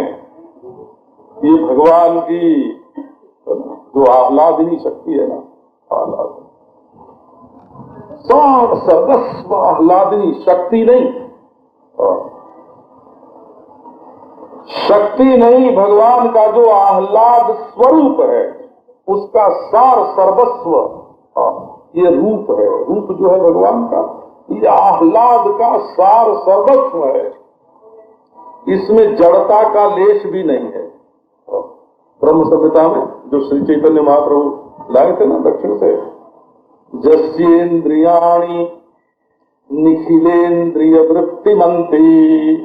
ये भगवान की जो आह्लादिनी शक्ति है ना, सर्वस्व आह्लादिनी शक्ति नहीं, शक्ति नहीं, भगवान का जो आह्लाद स्वरूप है उसका सार सर्वस्व ये रूप है। रूप जो है भगवान का, ये आह्लाद का सार सर्वस्व है। इसमें जड़ता का लेश भी नहीं है। ब्रह्म संहिता में जो श्री चैतन्य महाप्रभु लाए थे ना दक्षिण से, जस्येन्द्रियाणि निखिलेन्द्रिय वृत्तिमंती,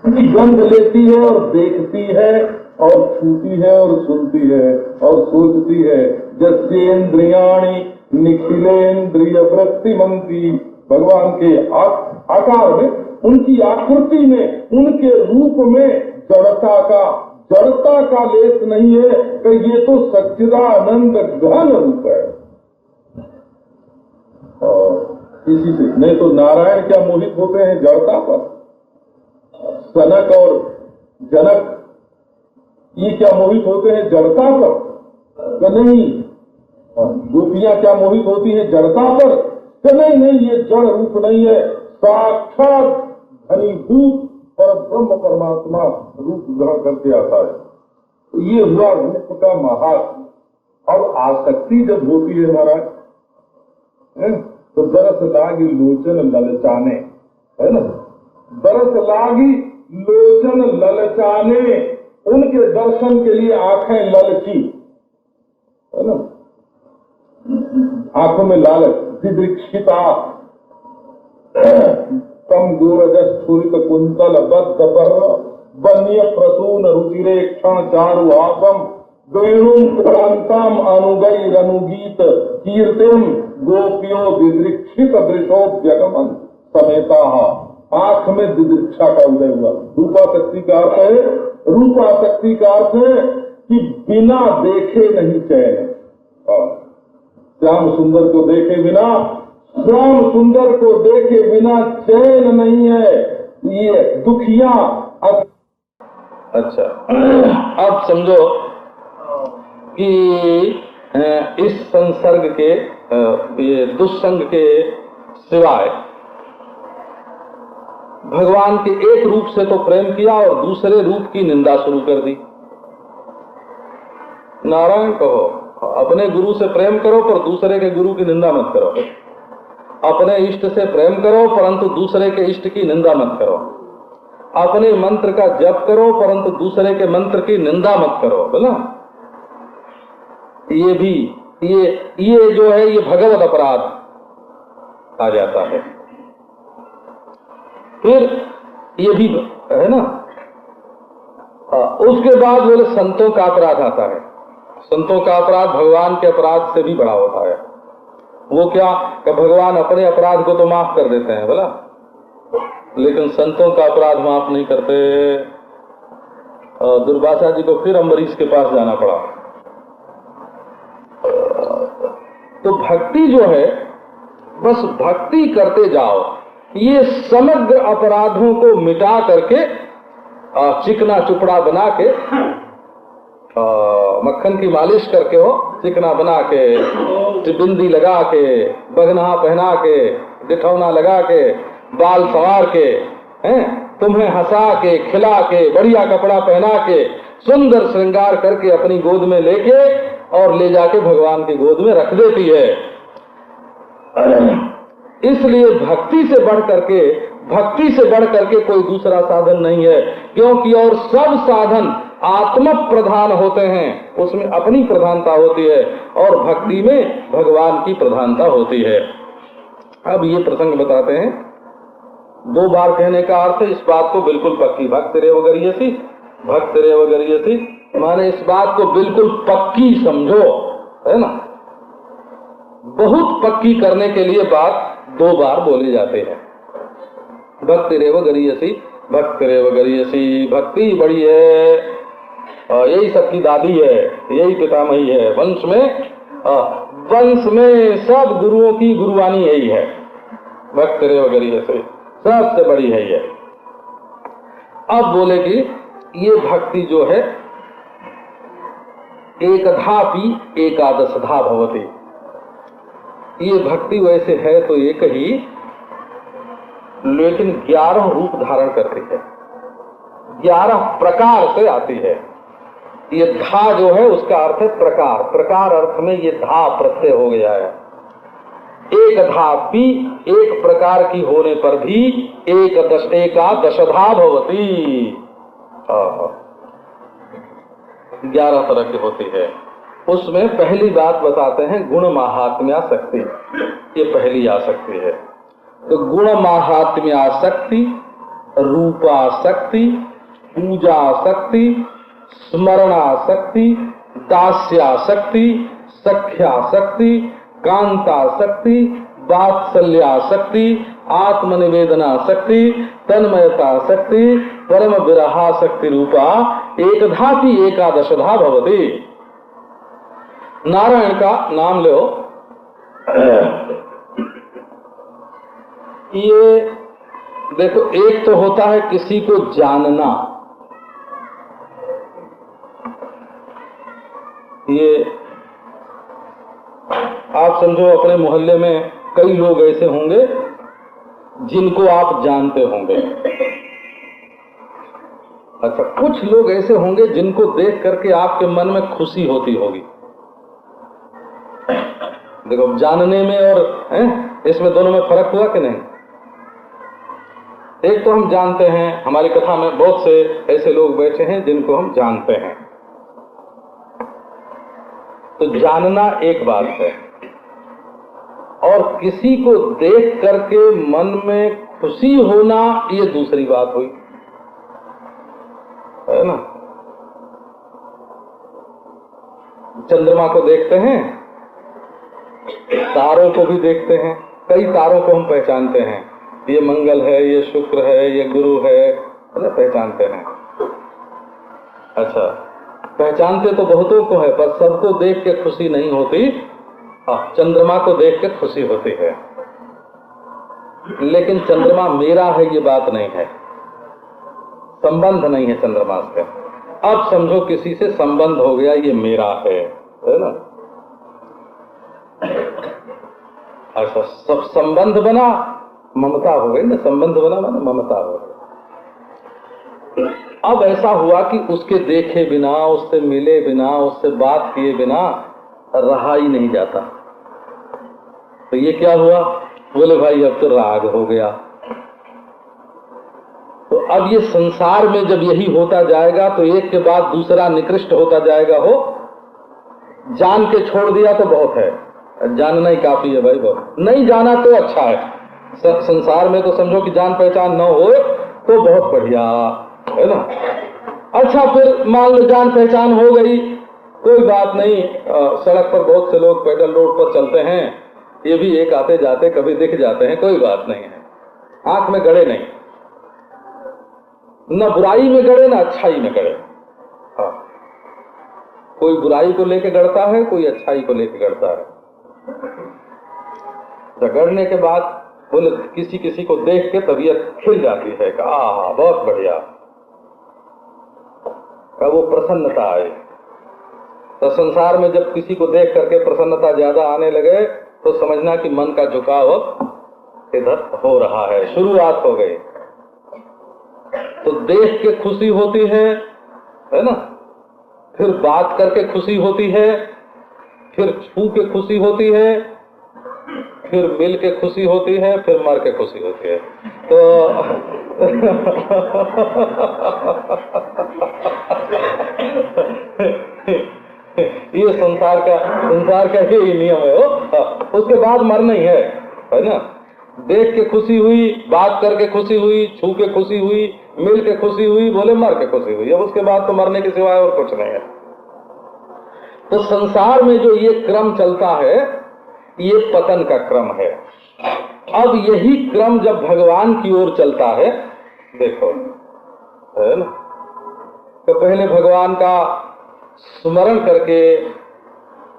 गंध लेती है और देखती है और छूती है और सुनती है और सोचती है। जस्येन्द्रियाणि निखिलेन्द्रिय वृत्तिमंती, भगवान के आकार में, उनकी आकृति में, उनके रूप में जड़ता का लेस नहीं है कि ये तो सच्चिदानंद घन रूप है। और इसी से नहीं तो नारायण क्या मोहित होते हैं जड़ता पर, सनक और जनक ये क्या मोहित होते हैं जड़ता पर? नहीं। गोपियां क्या मोहित होती हैं जड़ता पर? नहीं, ये जड़ रूप नहीं है, साक्षात घनीभूत पर ब्रह्म परमात्मा रूप ग्रहण करके आता है। तो ये हुआ रूप का महात्म। और आसक्ति जब होती है महाराज, तो दरस लागी लोचन ललचाने, है ना, दरस लागी लोचन ललचाने, उनके दर्शन के लिए आंखें ललची, है ना, आंखों में लालच, दिदृक्षिता, कम गोरजस स्फुरित कुंतल बद्ध पर वन्य प्रसून रुचिरे क्षण चारु आगम वेणुम क्रांताम अनुगई रनुगीत कीर्तिम गोपियों दिदृक्षित दृशोद्यगमन समेता। आंख में दिदृक्षा का उदय हुआ। रूपाशक्ति का अर्थ है, रूपाशक्ति का अर्थ है कि बिना देखे नहीं चैन। श्याम सुंदर को देखे बिना, श्याम सुंदर को देखे बिना चैन नहीं है। ये दुखिया। अच्छा, अब समझो कि इस संसर्ग के, ये दुस्संग के सिवाय भगवान के एक रूप से तो प्रेम किया और दूसरे रूप की निंदा शुरू कर दी। नारायण कहो, अपने गुरु से प्रेम करो पर दूसरे के गुरु की निंदा मत करो। अपने इष्ट से प्रेम करो परंतु दूसरे के इष्ट की निंदा मत करो। अपने मंत्र का जप करो परंतु दूसरे के मंत्र की निंदा मत करो, बोला। ये भी ये जो है ये भगवत अपराध आ जाता है। फिर ये भी है ना, उसके बाद बोले संतों का अपराध आता है। संतों का अपराध भगवान के अपराध से भी बड़ा होता है। वो क्या कि भगवान अपने अपराध को तो माफ कर देते हैं, बोला, लेकिन संतों का अपराध माफ नहीं करते। दुर्वासा जी को फिर अम्बरीश के पास जाना पड़ा। तो भक्ति जो है, बस भक्ति करते जाओ, ये समग्र अपराधों को मिटा करके चिकना चुपड़ा बना के, मक्खन की मालिश करके हो, चिकना बना के, बिंदी लगा के, बगना पहना के, डिठौना लगा के, बाल सवार के, हैं, तुम्हें हंसा के, खिला के, बढ़िया कपड़ा पहना के, सुंदर श्रृंगार करके अपनी गोद में लेके और ले जाके भगवान की गोद में रख देती है। इसलिए भक्ति से बढ़ करके कोई दूसरा साधन नहीं है, क्योंकि और सब साधन आत्म प्रधान होते हैं, उसमें अपनी प्रधानता होती है और भक्ति में भगवान की प्रधानता होती है। अब ये प्रसंग बताते हैं। 2 बार कहने का अर्थ इस बात को बिल्कुल पक्की, भक्तिरेव गरीयसी, भक्तिरेव गरीयसी, माने इस बात को बिल्कुल पक्की समझो, है ना। बहुत पक्की करने के लिए बात 2 बार बोले जाते हैं। भक्तिरेव गरीयसी, भक्तिरेव गरीयसी, भक्ति बड़ी है, यही सबकी दादी है, यही पितामही है। वंश में सब गुरुओं की गुरुवानी यही है, भक्तिरेव गरीयसी। सबसे बड़ी है ये। अब बोले कि ये भक्ति जो है एकधापि एकादशधा भवति, ये भक्ति वैसे है तो एक ही, लेकिन 11 रूप धारण करती है, 11 प्रकार से आती है। ये धा जो है उसका अर्थ है प्रकार, प्रकार अर्थ में ये धा प्रत्यय हो गया है। एक धापि, एक प्रकार की होने पर भी एकादशधा भवति, 11 तरह की होती है। उसमें पहली बात बताते हैं गुण माहात्म्यासक्ति, ये पहली आसक्ति है। तो गुण माहात्म्यासक्ति, रूपासक्ति, पूजासक्ति, स्मरणासक्ति, दास्यासक्ति, सख्यासक्ति, कांतासक्ति, वात्सल्यासक्ति, आत्मनिवेदनासक्ति, तन्मयतासक्ति, परम विरहासक्ति रूपा एकधापि एकादशधा भवति। नारायण का नाम लो, ये देखो, एक तो होता है किसी को जानना, ये आप समझो अपने मोहल्ले में कई लोग ऐसे होंगे जिनको आप जानते होंगे। अच्छा, कुछ लोग ऐसे होंगे जिनको देख करके आपके मन में खुशी होती होगी। देखो, जानने में और इसमें दोनों में फर्क हुआ कि नहीं? एक तो हम जानते हैं, हमारी कथा में बहुत से ऐसे लोग बैठे हैं जिनको हम जानते हैं, तो जानना एक बात है, और किसी को देख करके मन में खुशी होना ये दूसरी बात हुई, है ना? चंद्रमा को देखते हैं, तारों को भी देखते हैं, कई तारों को हम पहचानते हैं, ये मंगल है, ये शुक्र है, ये गुरु है ना, पहचानते हैं। अच्छा, पहचानते तो बहुतों को है, पर सबको देख के खुशी नहीं होती। चंद्रमा को देख के खुशी होती है, लेकिन चंद्रमा मेरा है ये बात नहीं है, संबंध नहीं है चंद्रमा से। अब समझो किसी से संबंध हो गया, ये मेरा है ना? अच्छा, सब संबंध बना, ममता हो गई ना, संबंध बना माने ममता हो गई। अब ऐसा हुआ कि उसके देखे बिना, उससे मिले बिना, उससे बात किए बिना रहा ही नहीं जाता। तो ये क्या हुआ? बोले भाई अब तो राग हो गया। तो अब ये संसार में जब यही होता जाएगा तो एक के बाद दूसरा निकृष्ट होता जाएगा। हो जान के छोड़ दिया तो बहुत है, जानना ही काफी है भाई, बहुत नहीं जाना तो अच्छा है। संसार में तो समझो कि जान पहचान न हो तो बहुत बढ़िया है ना। अच्छा, फिर मान लो जान पहचान हो गई, कोई बात नहीं, सड़क पर बहुत से लोग पैदल रोड पर चलते हैं, ये भी एक आते जाते कभी दिख जाते हैं, कोई बात नहीं है, आंख में गड़े नहीं, न बुराई में गड़े न अच्छाई में गड़े। हाँ, कोई बुराई को लेके गड़ता है, कोई अच्छाई को लेके गड़ता है। गड़ने के बाद बोले किसी किसी को देख के तबीयत खिल जाती है कि आहा बहुत बढ़िया, का वो प्रसन्नता आए। तो संसार में जब किसी को देख करके प्रसन्नता ज्यादा आने लगे तो समझना कि मन का झुकाव इधर हो रहा है, शुरुआत हो गई। तो देख के खुशी होती है ना, फिर बात करके खुशी होती है, फिर छू के खुशी होती है, फिर मिल के खुशी होती है, फिर मर के खुशी होती है। तो ये संसार का ही नियम है। उसके बाद मरना ही है ना। देख के खुशी हुई, बात करके खुशी हुई, छू के खुशी हुई, मिल के खुशी हुई, बोले मर के खुशी हुई। अब उसके बाद तो मरने के सिवाय और कुछ नहीं है। तो संसार में जो ये क्रम चलता है ये पतन का क्रम है। अब यही क्रम जब भगवान की ओर चलता है, देखो है ना, तो पहले भगवान का स्मरण करके,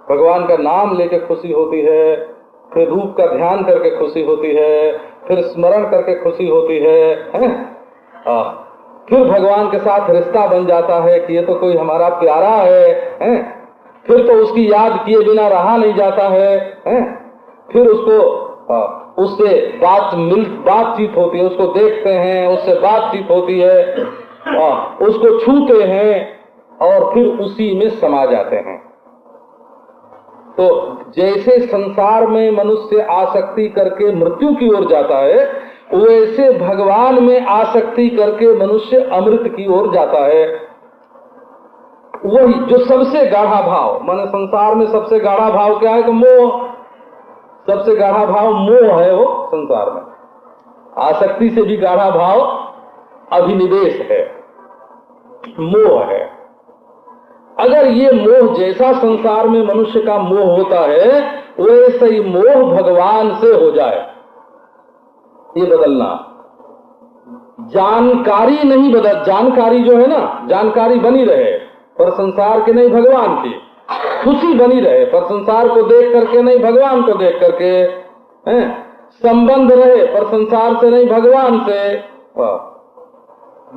भगवान का नाम लेके खुशी होती है, फिर रूप का ध्यान करके खुशी होती है, फिर स्मरण करके खुशी होती है, फिर भगवान के साथ रिश्ता बन जाता है कि ये तो कोई हमारा प्यारा है, फिर तो उसकी याद किए बिना रहा नहीं जाता है, फिर उसको उससे बातचीत होती है, उसको देखते हैं, उससे बातचीत होती है, उसको छूते हैं और फिर उसी में समा जाते हैं। तो जैसे संसार में मनुष्य आसक्ति करके मृत्यु की ओर जाता है, वैसे भगवान में आसक्ति करके मनुष्य अमृत की ओर जाता है। वही जो सबसे गाढ़ा भाव, माने संसार में सबसे गाढ़ा भाव क्या है कि मोह, सबसे गाढ़ा भाव मोह है। वो संसार में आसक्ति से भी गाढ़ा भाव अभिनिवेश है, मोह है। अगर ये मोह जैसा संसार में मनुष्य का मोह होता है, वैसे ही मोह भगवान से हो जाए, ये बदलना। जानकारी नहीं बदल, जानकारी जो है ना, जानकारी बनी रहे पर संसार की नहीं, भगवान की। खुशी बनी रहे पर संसार को देख करके नहीं, भगवान को देख करके। संबंध रहे पर संसार से नहीं, भगवान से।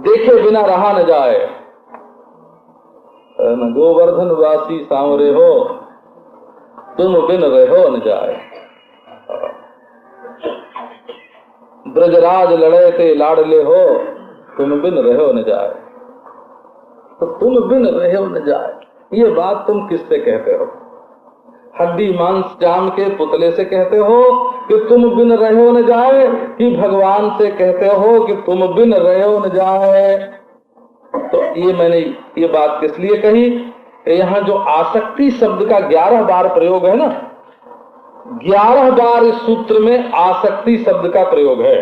देखे बिना रहा न जाए, न गोवर्धन वासी सांवरे हो, तुम बिन रहो न जाए। ब्रजराज लड़े थे लाडले हो, तुम बिन रहो न जाए। तो तुम बिन रहो न जाए, ये बात तुम किससे कहते हो? हड्डी मांस जाम के पुतले से कहते हो कि तुम बिन रहो न जाए, कि भगवान से कहते हो कि तुम बिन रहो न जाए? तो ये मैंने ये बात किस लिए कही? यहाँ जो आसक्ति शब्द का 11 बार प्रयोग है ना, 11 बार इस सूत्र में आसक्ति शब्द का प्रयोग है।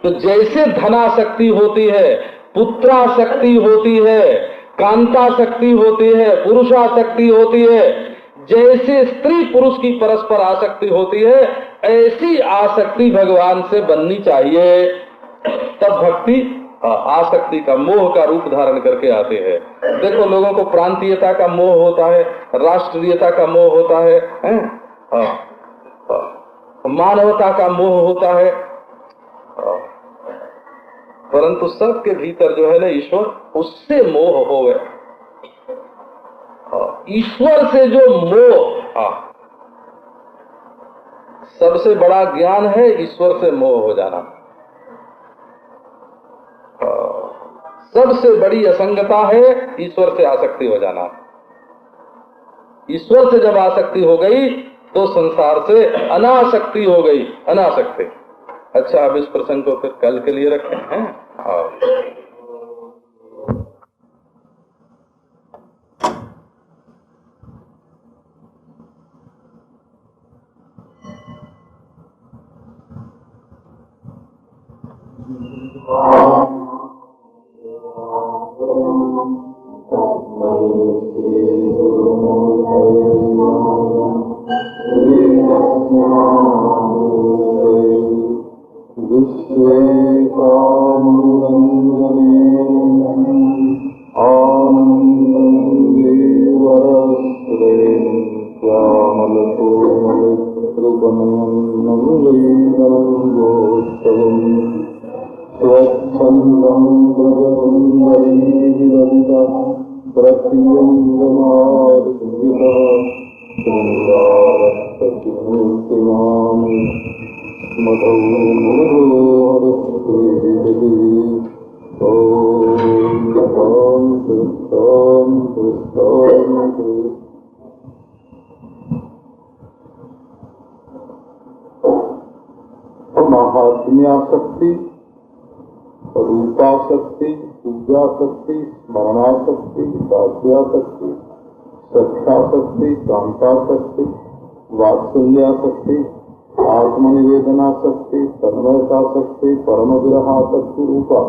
तो जैसे धनासक्ति होती है, पुत्रासक्ति होती है, कांतासक्ति होती है, पुरुषासक्ति होती है, जैसे स्त्री पुरुष की परस्पर आसक्ति होती है, ऐसी आसक्ति भगवान से बननी चाहिए। तब भक्ति आसक्ति का, मोह का रूप धारण करके आते हैं। देखो, लोगों को प्रांतीयता का मोह होता है, राष्ट्रीयता का मोह होता है, मानवता का मोह होता है, परंतु सबके भीतर जो है ना ईश्वर, उससे मोह हो गए। ईश्वर से जो मोह, सबसे बड़ा ज्ञान है ईश्वर से मोह हो जाना। सबसे बड़ी असंगता है ईश्वर से आसक्ति हो जाना। ईश्वर से जब आसक्ति हो गई तो संसार से अनासक्ति हो गई, अनासक्ति। अच्छा, अब इस प्रसंग को फिर कल के लिए रखें हैं। महात्म्यासक्ति, रूपासक्ति, पूजासक्ति, स्मरणासक्ति, दास्यासक्ति, सख्यासक्ति, कांतासक्ति, वात्सल्यासक्ति, आत्मनिवेदनासक्ति, तन्मयतासक्ति, परम विरहासक्ति रूपा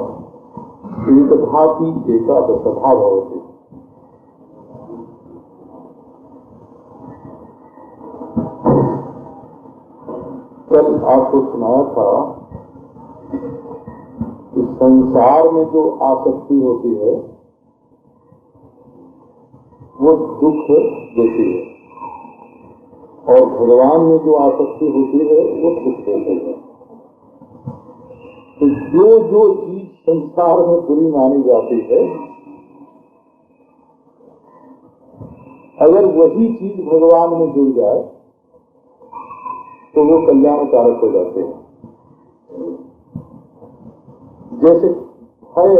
एकधापि एकादशधा भवति। कल आपको सुनाया था कि संसार में जो आसक्ति होती है वो दुख देती है, और भगवान में जो आसक्ति होती है वो सुख देती है। तो जो जो चीज संसार में बुरी मानी जाती है, अगर वही चीज भगवान में जुड़ जाए तो वो कल्याणकारक हो जाते हैं। जैसे भय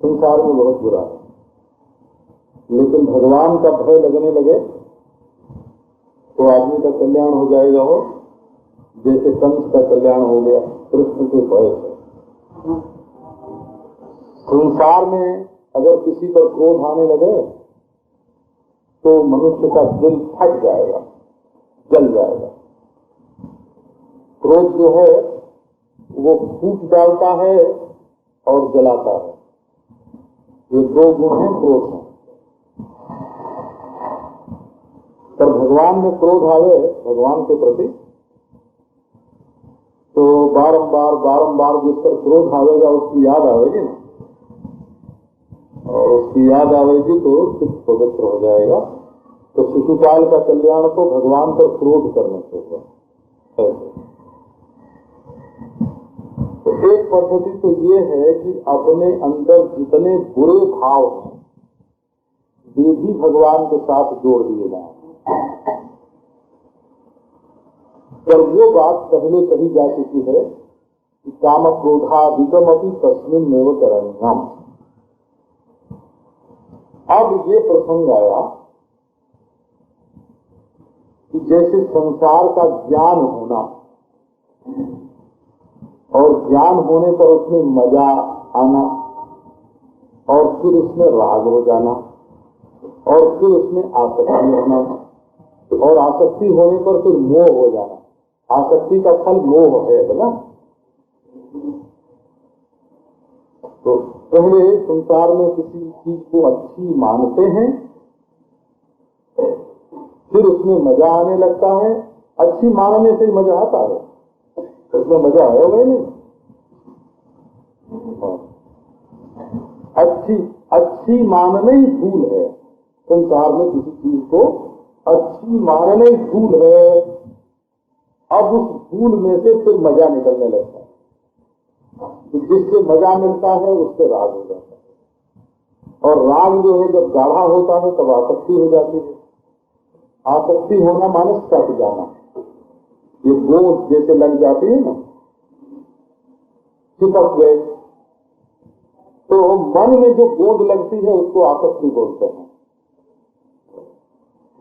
संसार में बहुत बुरा है, लेकिन भगवान का भय लगने लगे तो आदमी का कल्याण हो जाएगा। हो जैसे कंस का कल्याण हो गया कृष्ण के भय से। संसार में अगर किसी पर क्रोध आने लगे तो मनुष्य का दिल फट जाएगा, जल जाएगा। क्रोध जो है वो फूट डालता है और जलाता है। ये दो गुण हैं क्रोध में। पर भगवान में क्रोध आवे भगवान के प्रति तो बारंबार जिस पर क्रोध आवेगा उसकी याद आवेगी ना, और उसकी याद आवेगी तो चित्त पवित्र हो जाएगा। तो शिशुपाल का कल्याण तो भगवान पर क्रोध करने से हुआ। तो एक पद्धति तो ये है कि अपने अंदर जितने बुरे भाव हैं वे भी भगवान के साथ जोड़ दिए जाए। पर वो बात पहले कही जा चुकी है कि काम क्रोधाधिकम अपनी तस्मिन मेव करणीयम। अब ये प्रसंग आया कि जैसे संसार का ज्ञान होना और ज्ञान होने पर उसमें मजा आना और फिर उसमें राग हो जाना और फिर उसमें आसक्ति होना और आसक्ति होने पर फिर मोह हो जाना। आसक्ति का फल मोह है बोला। तो पहले संसार में किसी चीज को अच्छी मानते हैं, फिर उसमें मजा आने लगता है। अच्छी मानने से मजा आता है, उसमें मजा आएगा ही नहीं। अच्छी मानने ही भूल है। संसार में किसी चीज को अच्छी मानने ही भूल है। अब उस भूल में से फिर मजा निकलने लगता है। तो जिससे मजा मिलता है उससे राग हो जाता है, और राग जो है जब गाढ़ा होता है तब आसक्ति हो जाती है। आसक्ति होना माने सट जाना। ये गोंद जैसे लग जाती है ना, चिपक गए, तो मन में जो गोंद लगती है उसको आसक्ति बोलते हैं।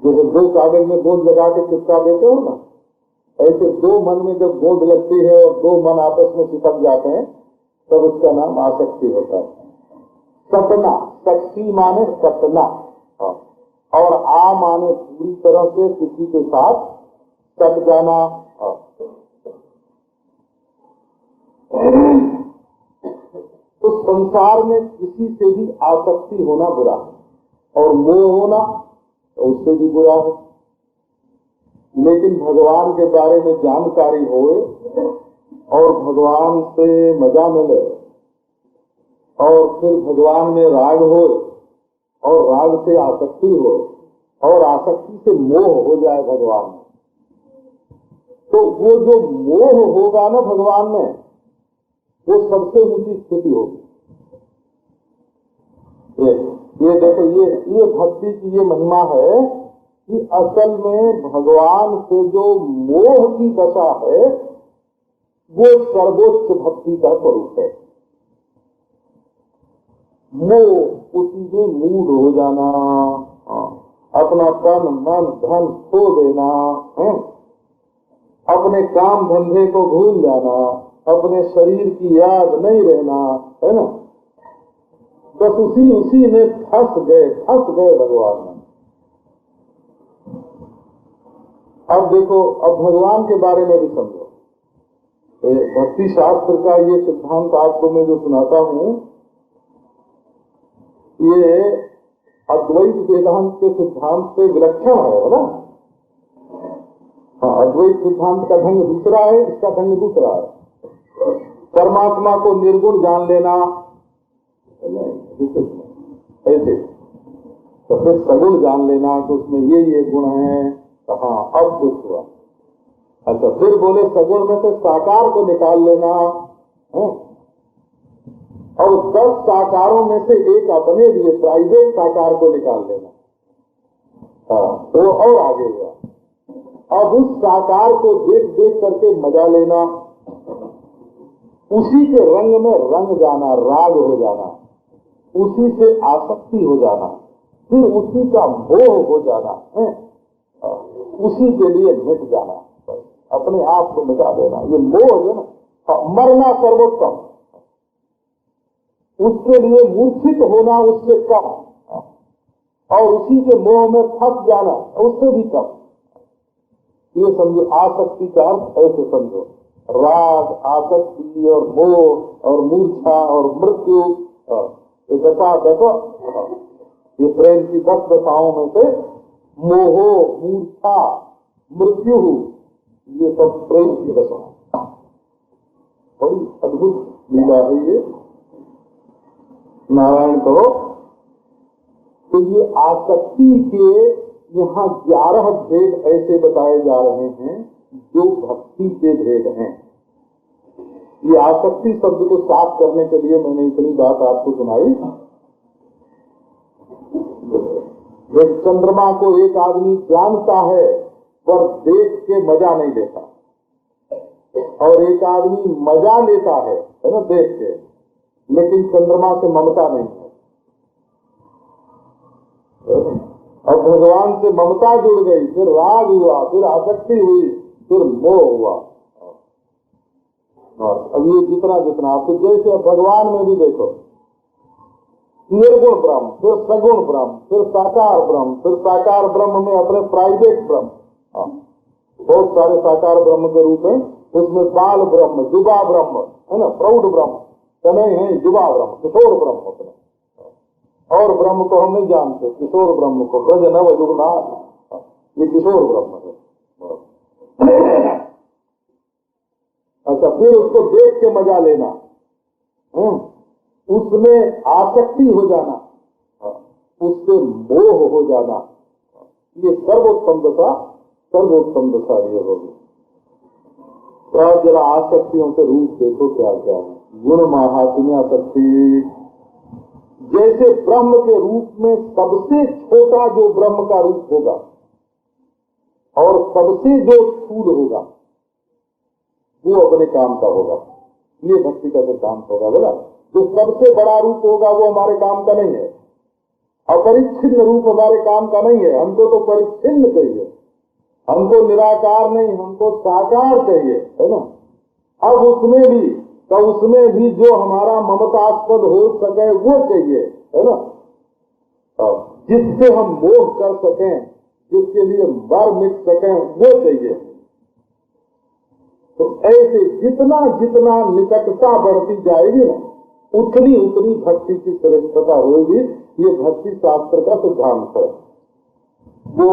जैसे दो कागज में गोंद लगा के चिपका देते हो ना, ऐसे दो मन में जब गोंद लगती है और दो मन आपस में चिपक जाते हैं तब उसका नाम आसक्ति होता है। सपना, शक्ति माने सपना, और आ माने पूरी तरह से किसी के साथ सट जाना। तो संसार में किसी से भी आसक्ति होना बुरा है और मोह होना तो उससे भी बुरा है। लेकिन भगवान के बारे में जानकारी हो और भगवान से मजा मिले और फिर भगवान में राग हो और राग से आसक्ति हो और आसक्ति से मोह हो जाए भगवान में, तो वो जो मोह होगा ना भगवान में वो सबसे ऊंची स्थिति होगी। ये देखो ये भक्ति की ये महिमा है कि असल में भगवान से जो मोह की दशा है वो सर्वोच्च भक्ति का स्वरूप है। मोह उसी में मूड हो जाना, अपना तन मन धन खो देना, अपने काम धंधे को भूल जाना, अपने शरीर की याद नहीं रहना, है ना। बस उसी में फंस गए भगवान में। अब देखो, अब भगवान के बारे में भी समझो। भक्ति शास्त्र का ये सिद्धांत आपको मैं जो सुनाता हूँ ये अद्वैत वेदांत के सिद्धांत से विलक्षण है ना। हाँ, अद्वैत सिद्धांत का ढंग दूसरा है, इसका ढंग दूसरा है। परमात्मा को निर्गुण जान लेना ऐसे, तो फिर सगुण जान लेना तो उसमें ये गुण है। हाँ, अब कुछ हुआ। अच्छा, फिर बोले सगुण में से साकार को निकाल लेना है? और 10 साकारों में से एक अपने लिए प्राइवेट साकार को निकाल लेना, तो और आगे हुआ। अब उस साकार को देख देख करके मजा लेना, उसी के रंग में रंग जाना, राग हो जाना, उसी से आसक्ति हो जाना, फिर उसी का मोह हो जाना है, उसी के लिए मिट जाना, अपने आप को मिटा देना। ये मोह है ना, मरना सर्वोत्तम, उसके लिए मूर्छित होना उससे कम, और उसी के मोह में फंस जाना उससे भी कम। ये समझो आसक्ति का अर्थ ऐसे समझो, राग, आसक्ति और मोह और मूर्छा और मृत्यु, ये दशा देखो, ये प्रेम की 10 दशाओं में से मोहो, मूर्छा, मृत्यु, ये सब प्रेम की दशा। बड़ी अद्भुत लीला है ये, नारायण कहो। तो ये आसक्ति के यहाँ 11 भेद ऐसे बताए जा रहे हैं जो भक्ति के भेद हैं। ये आसक्ति शब्द को साफ करने के लिए मैंने इतनी बात आपको सुनाई। एक चंद्रमा को एक आदमी जानता है पर देख के मजा नहीं लेता, और एक आदमी मजा लेता है ना देख के, लेकिन चंद्रमा से ममता नहीं है। और भगवान से ममता जुड़ गई, फिर राग हुआ, फिर आसक्ति हुई, फिर मोह हुआ। अब ये जितना जितना आपको, जैसे भगवान में भी देखो, निर्गुण ब्रह्म, फिर सगुण ब्रह्म, फिर साकार ब्रह्म, फिर साकार ब्रह्म में अपने प्राइवेट ब्रह्म, बहुत सारे साकार ब्रह्म के रूप में, उसमें बाल ब्रह्म, जुबा ब्रह्म है ना, प्रौढ़ ब्रह्म तो नहीं, जुबा ब्रह्म, किशोर ब्रह्म अपने, और ब्रह्म को हम नहीं जानते, किशोर ब्रह्म को, ब्रज नव जुगनाथ, ये किशोर ब्रह्म है। अच्छा, फिर उसको देख के मजा लेना, उसमें आसक्ति हो जाना, उससे मोह हो जाना, ये सर्वोत्तम दशा, सर्वोत्तम दशा ये होगी। तो जरा आसक्तियों के रूप देखो क्या क्या है। गुण महात्म्य शक्ति, जैसे ब्रह्म के रूप में सबसे छोटा जो ब्रह्म का रूप होगा और सबसे जो स्थूल होगा वो अपने काम का होगा, ये भक्ति का सिद्धांत होगा। बोला जो सबसे बड़ा रूप होगा वो हमारे काम का नहीं है, अपरिच्छिन्न रूप हमारे काम का नहीं है, हमको तो परिच्छिन्न चाहिए, हमको निराकार नहीं, हमको साकार चाहिए, है ना। अब उसमें भी जो हमारा ममतास्पद हो सके वो चाहिए, है ना, जिससे हम मोह कर सकें, जिसके लिए मर मिट सकें वो चाहिए। तो ऐसे जितना जितना निकटता बढ़ती जाएगी ना, उतनी उतनी भक्ति की श्रेष्ठता होगी। ये भक्ति शास्त्र का सिद्धांत है। वो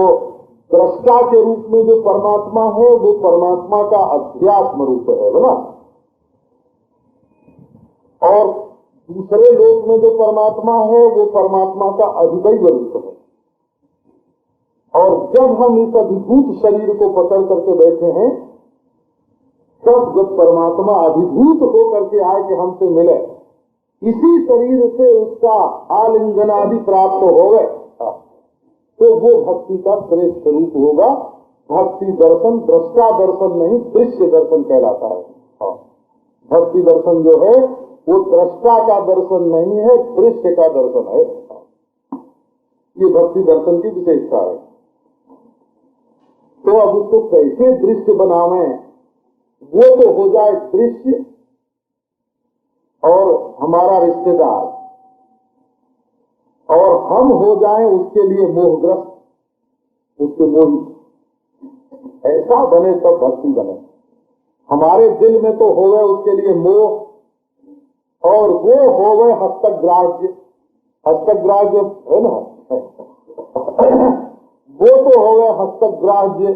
दृष्टा के रूप में जो परमात्मा है वो परमात्मा का अध्यात्म रूप है ना, और दूसरे लोक में जो परमात्मा है वो परमात्मा का अधिदैव रूप है। और जब हम इस अधिभूत शरीर को पकड़ करके बैठे हैं, तब जब परमात्मा अधिभूत होकर के आए कि हमसे मिले, इसी शरीर से उसका आलिंगन आदि प्राप्त हो गए, तो वो भक्ति का श्रेष्ठ रूप होगा। भक्ति दर्शन दृष्टा दर्शन नहीं, दृश्य दर्शन कहलाता है। भक्ति दर्शन जो है वो दृष्टा का दर्शन नहीं है, दृश्य का दर्शन है। ये भक्ति दर्शन की विशेषता है। तो अब उसको कैसे दृश्य बनावे, वो तो हो जाए दृश्य और हमारा रिश्तेदार, और हम हो जाएं उसके लिए मोहग्रस्त, उसके मोही। ऐसा बने तब भक्ति बने। हमारे दिल में तो होवे उसके लिए मोह, और वो होवे हस्तग्राह्य, हस्तग्राह्य है ना, वो तो होवे हस्तग्राह्य,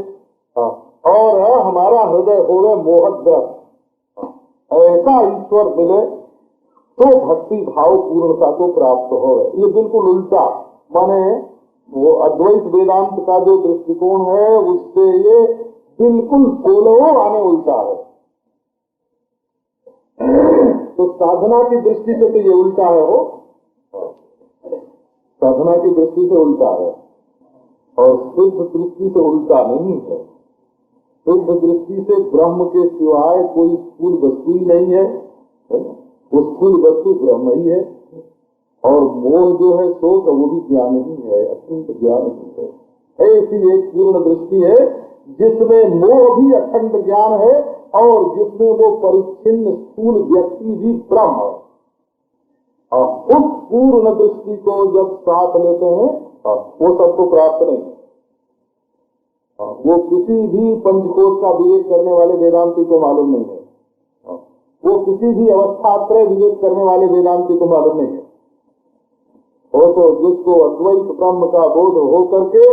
और हमारा हृदय होवे मोहग्रस्त। ऐसा ईश्वर मिले तो भक्ति भाव पूर्णता को प्राप्त हो। ये बिल्कुल उल्टा, माने वो अद्वैत वेदांत का जो दृष्टिकोण है उससे ये बिल्कुल 16 आने उल्टा है। तो साधना की दृष्टि से तो ये उल्टा है, हो साधना की दृष्टि से उल्टा है, और सिद्ध दृष्टि से उल्टा नहीं है। सिद्ध दृष्टि से ब्रह्म के सिवाय कोई स्थूल वस्तु ही नहीं है, वो स्थूल वस्तु ब्रह्म ही है, और मोह जो है सो तो वो भी ज्ञान ही है, अत्यंत ज्ञान ही है। ऐसी एक पूर्ण दृष्टि है जिसमें मोह भी अखंड ज्ञान है और जिसमें वो परिच्छिन्न स्थूल व्यक्ति भी ब्रह्म है। और उस पूर्ण दृष्टि को जब साथ लेते हैं वो सबको प्राप्त नहीं। वो किसी भी पंचकोश का विवेक करने वाले वेदांती को मालूम नहीं है, वो किसी भी अवस्थात्रय विवेक करने वाले वेदांती को मालूम नहीं है। वो तो जिसको अद्वैत ब्रह्म का बोध हो करके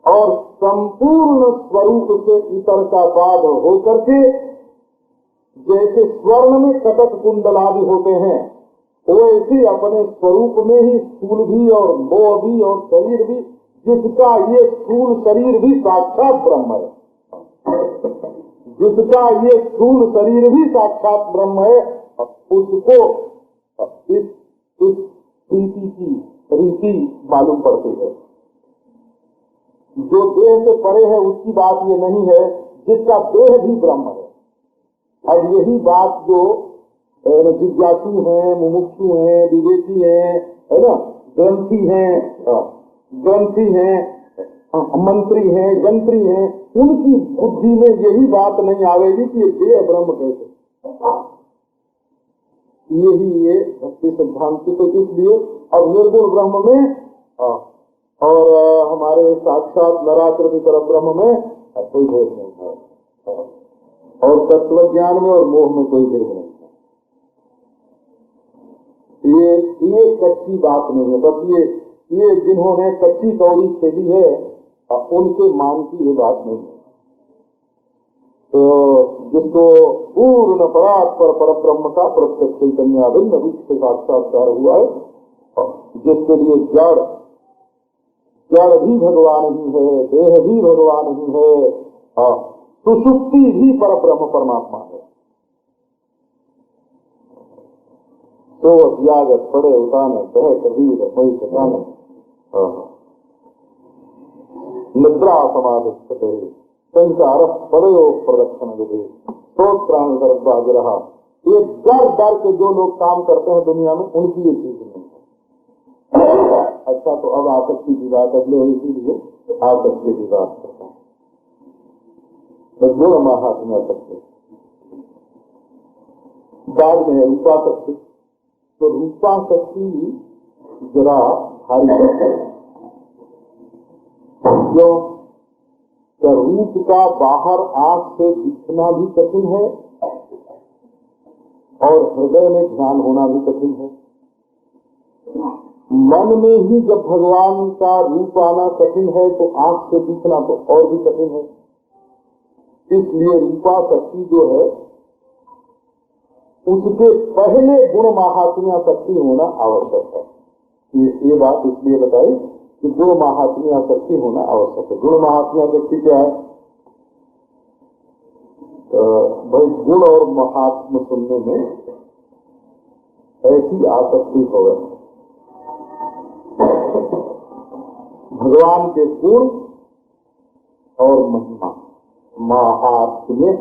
और संपूर्ण स्वरूप से इतर का बाध हो करके, जैसे स्वर्ण में कटक कुंडल आदि होते हैं, वैसे अपने स्वरूप में ही स्थूल भी और मोह भी और शरीर भी, जिसका ये स्थूल शरीर भी साक्षात ब्रह्म है, जिसका ये स्थूल शरीर भी साक्षात ब्रह्म है, उसको इस प्रीति की रीति मालूम पड़ती है। जो देह से परे है उसकी बात ये नहीं है, जिसका देह भी ब्रह्म है। अब यही बात जो जिज्ञासु हैं, मुमुक्षु हैं, विवेकी हैं, है ना, ग्रंथी हैं, मंत्री हैं, यंत्री हैं, उनकी बुद्धि में यही बात नहीं आवेगी कि ये देह ब्रह्म कैसे। यही ये भक्ति सिद्धांत तो इसलिए अब निर्गुण ब्रह्म में और हमारे साक्षात नराकृति तरफ ब्रह्म में कोई भेद नहीं है, और तत्व ज्ञान में और मोह में कोई भेद नहीं है। ये कच्ची बात नहीं है, बस ये जिन्होंने कच्ची कौड़ी खेली है उनके मान की ये बात नहीं है। तो जिसको पूर्ण परात्पर पर ब्रह्म का प्रत्यक्ष चैतन्य भिन्न रूप से साक्षात्कार हुआ है, जिसके लिए जड़ भी भगवान ही है, देह भी भगवान ही है, सुषुप्ति भी पर ब्रह्म परमात्मा है। तो त्यागत पड़े उताने कहे कबीर कोई ठिकाने, निद्रा समाधि संसार पदयो प्रदक्षिण विधि स्त्रोत्राण सर्वाग्य रहा। ये डर के जो लोग काम करते हैं दुनिया में, उनकी ये चीज नहीं है। अच्छा, तो अब आसक्ति की बात अगले, इसीलिए आसक्ति की बात करता हूँ। तो गुण महात्म्य आसक्ति बाद में है रूपासक्ति। तो रूपासक्ति जरा भारी है, क्यों? रूप का बाहर आंख से दिखना भी कठिन है और हृदय में ध्यान होना भी कठिन है। मन में ही जब भगवान का रूप आना कठिन है तो आंख से दिखना तो और भी कठिन है। इसलिए रूपासक्ति जो है उसके पहले गुण महात्म्य शक्ति होना आवश्यक है। ये बात इसलिए बताई कि गुण महात्म्य शक्ति होना आवश्यक है। गुण महात्म्य शक्ति क्या है? भाई गुण और महात्म सुनने में ऐसी आसक्ति हो गई, भगवान के गुण और महिमा महात्म्य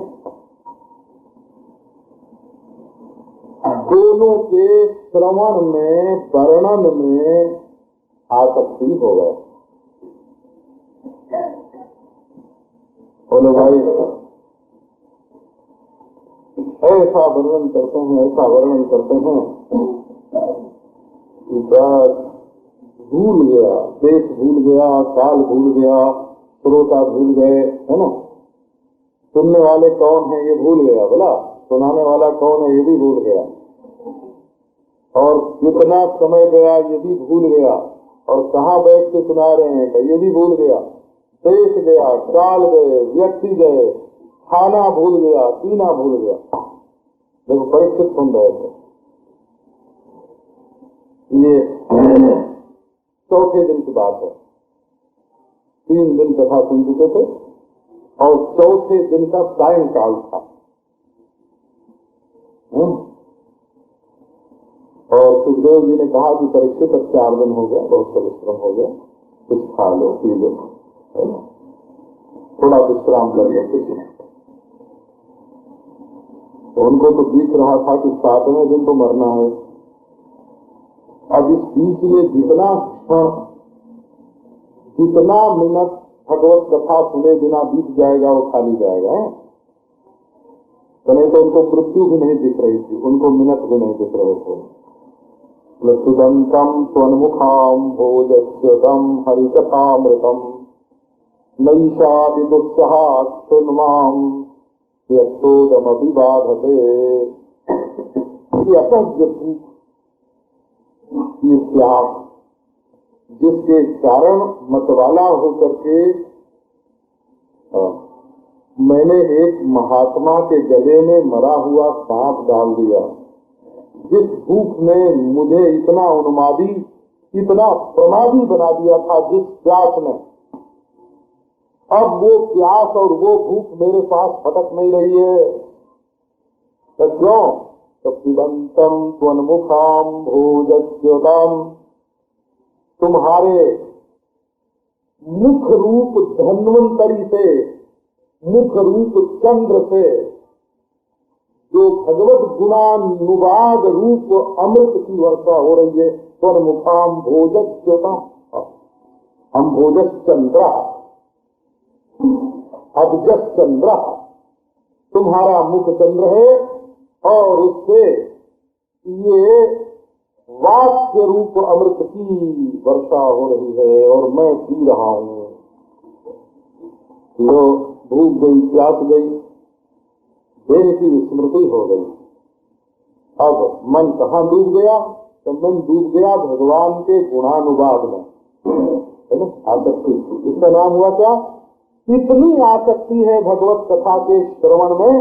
दोनों के श्रवण में, वर्णन में आसक्ति हो गए। बोले भाई ऐसा वर्णन करते हैं, ऐसा वर्णन करते हैं कि भूल गया, देश भूल गया, काल भूल गया, श्रोता भूल गए, है ना। सुनने वाले कौन है ये भूल गया, बोला सुनाने वाला कौन है ये भी भूल गया, और कितना समय गया ये भी भूल गया, और कहाँ बैठ के सुना रहे हैं ये भी भूल गया, देश गया, काल गए, व्यक्ति गए, खाना भूल गया, पीना भूल गया। देखो परीक्षित सुन रहे थे, ये चौथे दिन की बात है। 3 दिन कथा सुन चुके थे और चौथे दिन का सायंकाल था। और सुखदेव जी ने कहा कि परीक्षित अब 4 दिन हो गया, बहुत परिश्रम हो गया, कुछ खा लो पी लो, है ना, थोड़ा विश्राम कर लो, कुछ नहीं। तो उनको तो दिख रहा था कि 7वें दिन तो मरना है। अब इस बीच में जितना मिनट भगवत कथा सुने बिना बीत जाएगा वो खाली जाएगा। तो नहीं तो उनको मृत्यु भी नहीं दिख रही थी, उनको मिनट भी नहीं दिख रहे थे। लक्ष्मणं त्वन्मुखां भोजस्यतं हरिकथामृतं नैषा विदुत्साहात् शृण्वाम यत्तोदमपि बाधते। ये असह्य भूख, ये त्याग, जिसके कारण मतवाला होकर के मैंने एक महात्मा के गले में मरा हुआ सांप डाल दिया। जिस भूख ने मुझे इतना उन्मादी, इतना प्रमादी बना दिया था, जिस प्यास ने, अब वो प्यास और वो भूख मेरे पास भटक नहीं रही है। तो क्यों? तो पिबंतम त्वन्मुखाम भोजस्योतम, तुम्हारे मुख रूप धन्वंतरी से, मुख रूप चंद्र से जो भगवत गुणानुवाद रूप अमृत की वर्षा हो रही है। त्वन्मुखाम भोजस्योतम, हम भोजस चंद्र, अभजस चंद्र, तुम्हारा मुख चंद्र है और उससे ये वाक्य रूप अमृत की वर्षा हो रही है और मैं पी रहा हूँ। लो, भूख गई, प्यास गई, देह की स्मृति हो गई। अब मन कहाँ डूब गया? तो मन डूब गया भगवान के गुणानुवाद में, है ना, आसक्ति। इसका नाम हुआ क्या? इतनी आसक्ति है भगवत कथा के श्रवण में।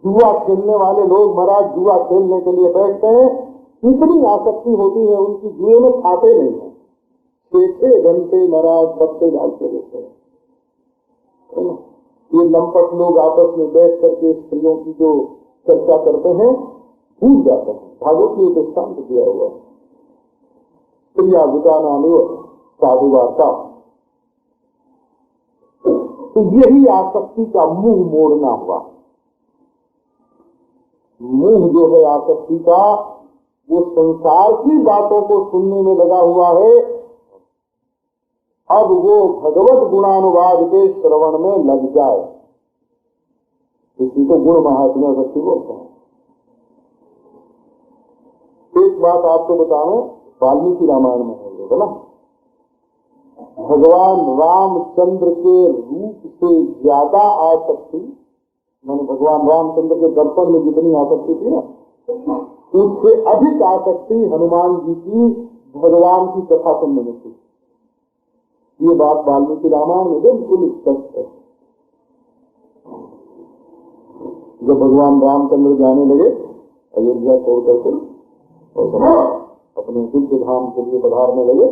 जुआ खेलने वाले लोग महाराज जुआ खेलने के लिए बैठते हैं, इतनी आसक्ति होती है उनकी, जुए में खाते नहीं है, 6-6 घंटे महाराज पत्ते डालते रहते हैं। ये लंपट लोग आपस में बैठ करके स्त्रियों की जो चर्चा करते हैं भूल जाते हैं। भागवत में दृष्टांत दिया हुआ, प्रिया विकाना साधु वार्ता। तो यही आसक्ति का मुंह मोड़ना हुआ। मुंह जो है आसक्ति का, वो संसार की बातों को सुनने में लगा हुआ है। अब वो भगवत गुणानुवाद के श्रवण में लग जाए, इसी को गुण महात्म्य शक्ति बोलते हैं। एक बात आपको बताऊं, वाल्मीकि रामायण में है ना, भगवान रामचंद्र के रूप से ज्यादा आसक्ति, मैंने भगवान रामचंद्र के दर्शन में जितनी आसक्ति थी ना, उससे अधिक आसक्ति हनुमान जी की भगवान की कथा सुनने में थी। ये बात वाल्मीकि रामायण में बिल्कुल स्पष्ट है। जब भगवान रामचंद्र जाने लगे अयोध्या छोड़ करके और अपने दिव्य धाम के लिए पधारने लगे,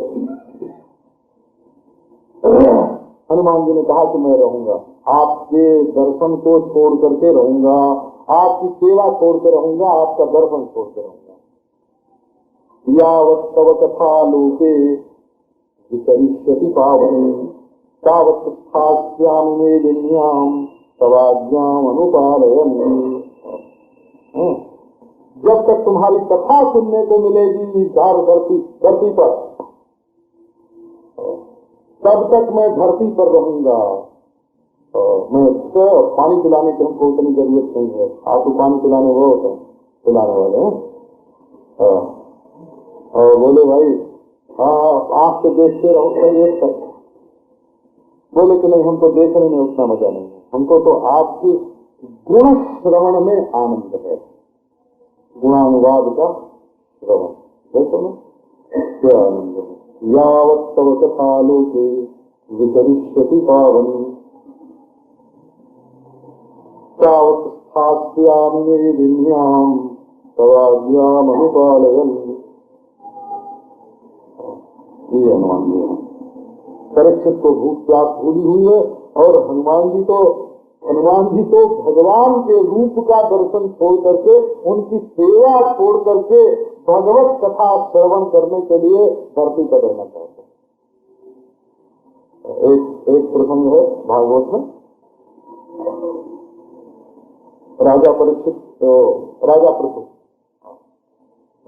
हनुमान जी ने कहा कि मैं रहूंगा, आपके दर्शन को छोड़ करके रहूंगा, आपकी सेवा छोड़ के रहूंगा, आपका दर्शन छोड़ के रहूंगा। यावत् तव कथा लोके विचरिष्यति पावनी तावत् स्थास्यामि मेदिन्याम् तवाज्ञाम् अनुपालयन्। जब तक तुम्हारी कथा सुनने को मिलेगी धरती पर, तब तक मैं धरती पर रहूंगा। मैं तो पानी पिलाने की हमको उतनी जरूरत नहीं है, आपको पानी पिलाने वो होते हैं, पिलाने वाले हैं। और बोले भाई आँख से देखते रहो, एक तक बोले कि नहीं, हमको देखने में उतना मजा नहीं है, हमको तो आपकी गुण श्रवण में आनंद है, गुणानुवाद का श्रवण। देखो ना क्या आनंद है। यावत् तव कथा लोके विचरिष्यति पावनी तावत् स्थास्यामि मेदिन्याम् तवाज्ञाम् अनुपालयन्। ये हनुमान जी, परीक्षित को भूख प्यास भूली हुई है और हनुमान जी तो हनुमान जी तो भगवान के रूप का दर्शन छोड़ करके, उनकी सेवा छोड़ करके भगवत कथा श्रवण करने के लिए धरती पर रहना चाहते हैं। एक प्रसंग है भागवत में, राजा परीक्षित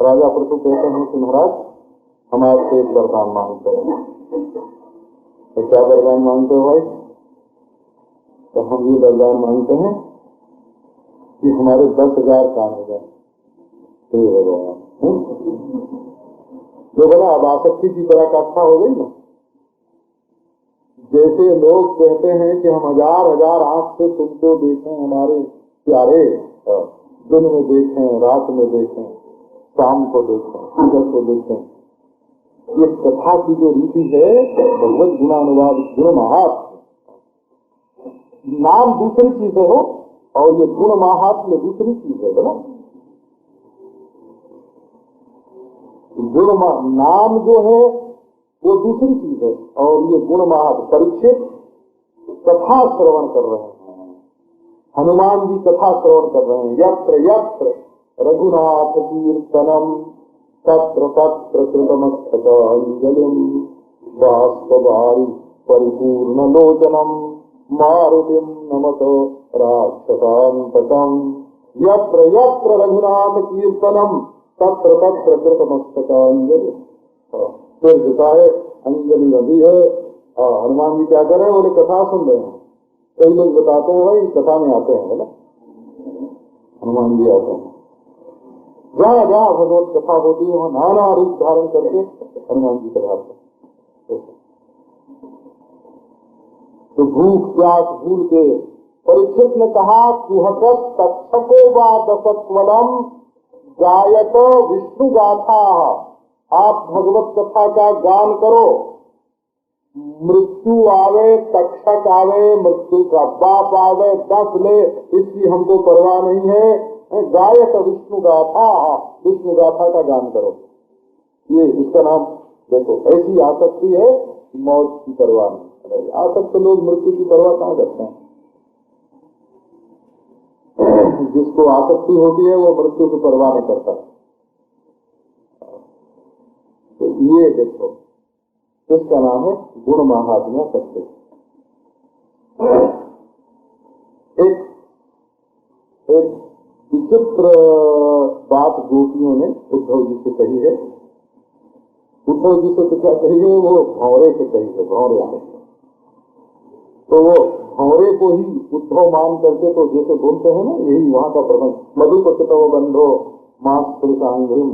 राजा प्रसु कहते हैं कि महाराज हम आपसे एक वरदान मांगते हैं। तो क्या वरदान मांगते हो भाई? तो हम ये वरदान मांगते हैं कि हमारे 10,000 कान हो जाए। जो बोला अब आसक्ति की पराकाष्ठा हो गई ना। जैसे लोग कहते हैं कि हम हजार आंख से तुमको देखें, हमारे प्यारे, दिन में देखें, रात में देखें, शाम को देखें, सूरज को देखें। ये कथा की जो रीति है भगवत गुणानुवाद गुण महात्म, नाम दूसरी चीज है हो और ये गुण महात्म दूसरी चीज है ना। गुण नाम जो है वो दूसरी चीज है और ये गुण महात्म। परीक्षित कथा श्रवण कर रहे हैं, हनुमान जी कथा श्रवण कर रहे हैं। यत्र यत्र रघुनाथ कीर्तनम तत्र तत्र कृतमस्तकांजलिं बाष्पवारि परिपूर्ण लोचनम मारुतिं नमत राक्षसान्तकम्। यत्र यत्र रघुनाथ कीर्तनम तत्र तत्र कृतमस्तकांजलि। फिर झुकाए अंजलि बंधी है। हनुमान जी क्या कर रहे हैं? बोले कथा सुन रहे हैं। कई लोग बताते हैं भाई कथा में आते हैं, बोला हनुमान जी आते हैं। जहाँ जहाँ भगवत कथा होती है वहाँ नाना रूप धारण करके हनुमान जी कथा। तो भूख प्यास भूल के परीक्षित ने कहा कुहकस तक्षको वा दशत्वलम गायत विष्णु गाथा। आप भगवत कथा का गान करो, मृत्यु आवे, तक्षक आवे, मृत्यु का बाप आवे, 10 ले, इसकी हमको परवाह नहीं है। गायक विष्णु गाथा, विष्णु गाथा का गान करो। ये इसका नाम देखो। ऐसी आसक्ति है मौत की परवाह नहीं। आसक्त लोग मृत्यु की परवाह कहाँ करते हैं? जिसको आसक्ति होती है वो मृत्यु की परवाह नहीं करता। तो ये देखो, इसका नाम है गुण महात्म्य सत्य। एक विचित्र बात गोपियों ने उद्धव जी से कही है। उद्धव जी से तो क्या कही है? वो भौरे से कही है, भौरे से। तो वो भौरे को ही उद्धव मान करके तो जैसे बोलते हैं ना, यही वहाँ का प्रसंग। मधुपतितव बंधो मास पुरुषांग्रिम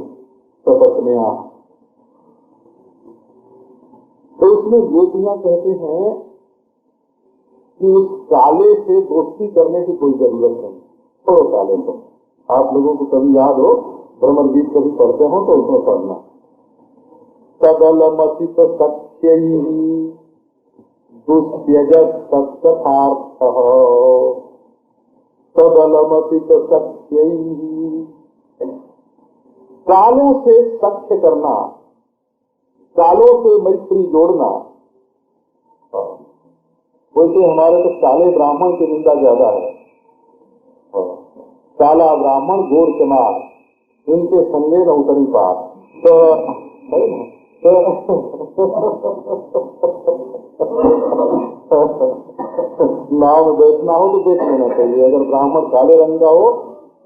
सपत्न्या। तो उसमें गोपियां कहते हैं कि उस काले से दोस्ती करने की कोई जरूरत नहीं, छोड़ो काले को। आप लोगों को कभी याद हो, भ्रमर गीत कभी पढ़ते हो तो उसमें पढ़ना। तदलमसित सत्यैः दुस्त्यजत् तत्कथार्थः। तदलमसित सत्यैः, कालों से सख्य करना, कालों से मैत्री जोड़ना। वैसे हमारे तो काले ब्राह्मण की निंदा ज्यादा है। काला ब्राह्मण गोर चमार, इनके संगे न उतरी पार। तो नाव में बैठना हो तो देख लेना चाहिए। अगर ब्राह्मण काले रंग का हो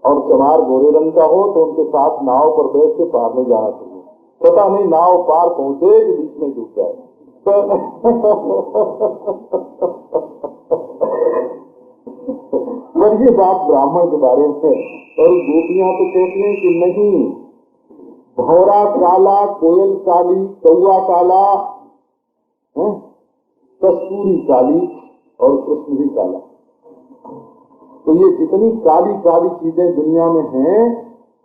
और चमार गोरे रंग का हो तो उनके साथ नाव पर बैठ के पार नहीं जाना चाहिए। पता नहीं नाव पार पहुंचे कि बीच में डूब जाए। पर ये बात ब्राह्मण के बारे में है। और गोपियां तो कहती हैं कि नहीं, भौरा काला, कोयल काली, कौआ काला, कस्तूरी काली और कृष्ण भी काला। तो ये जितनी काली काली चीजें दुनिया में हैं,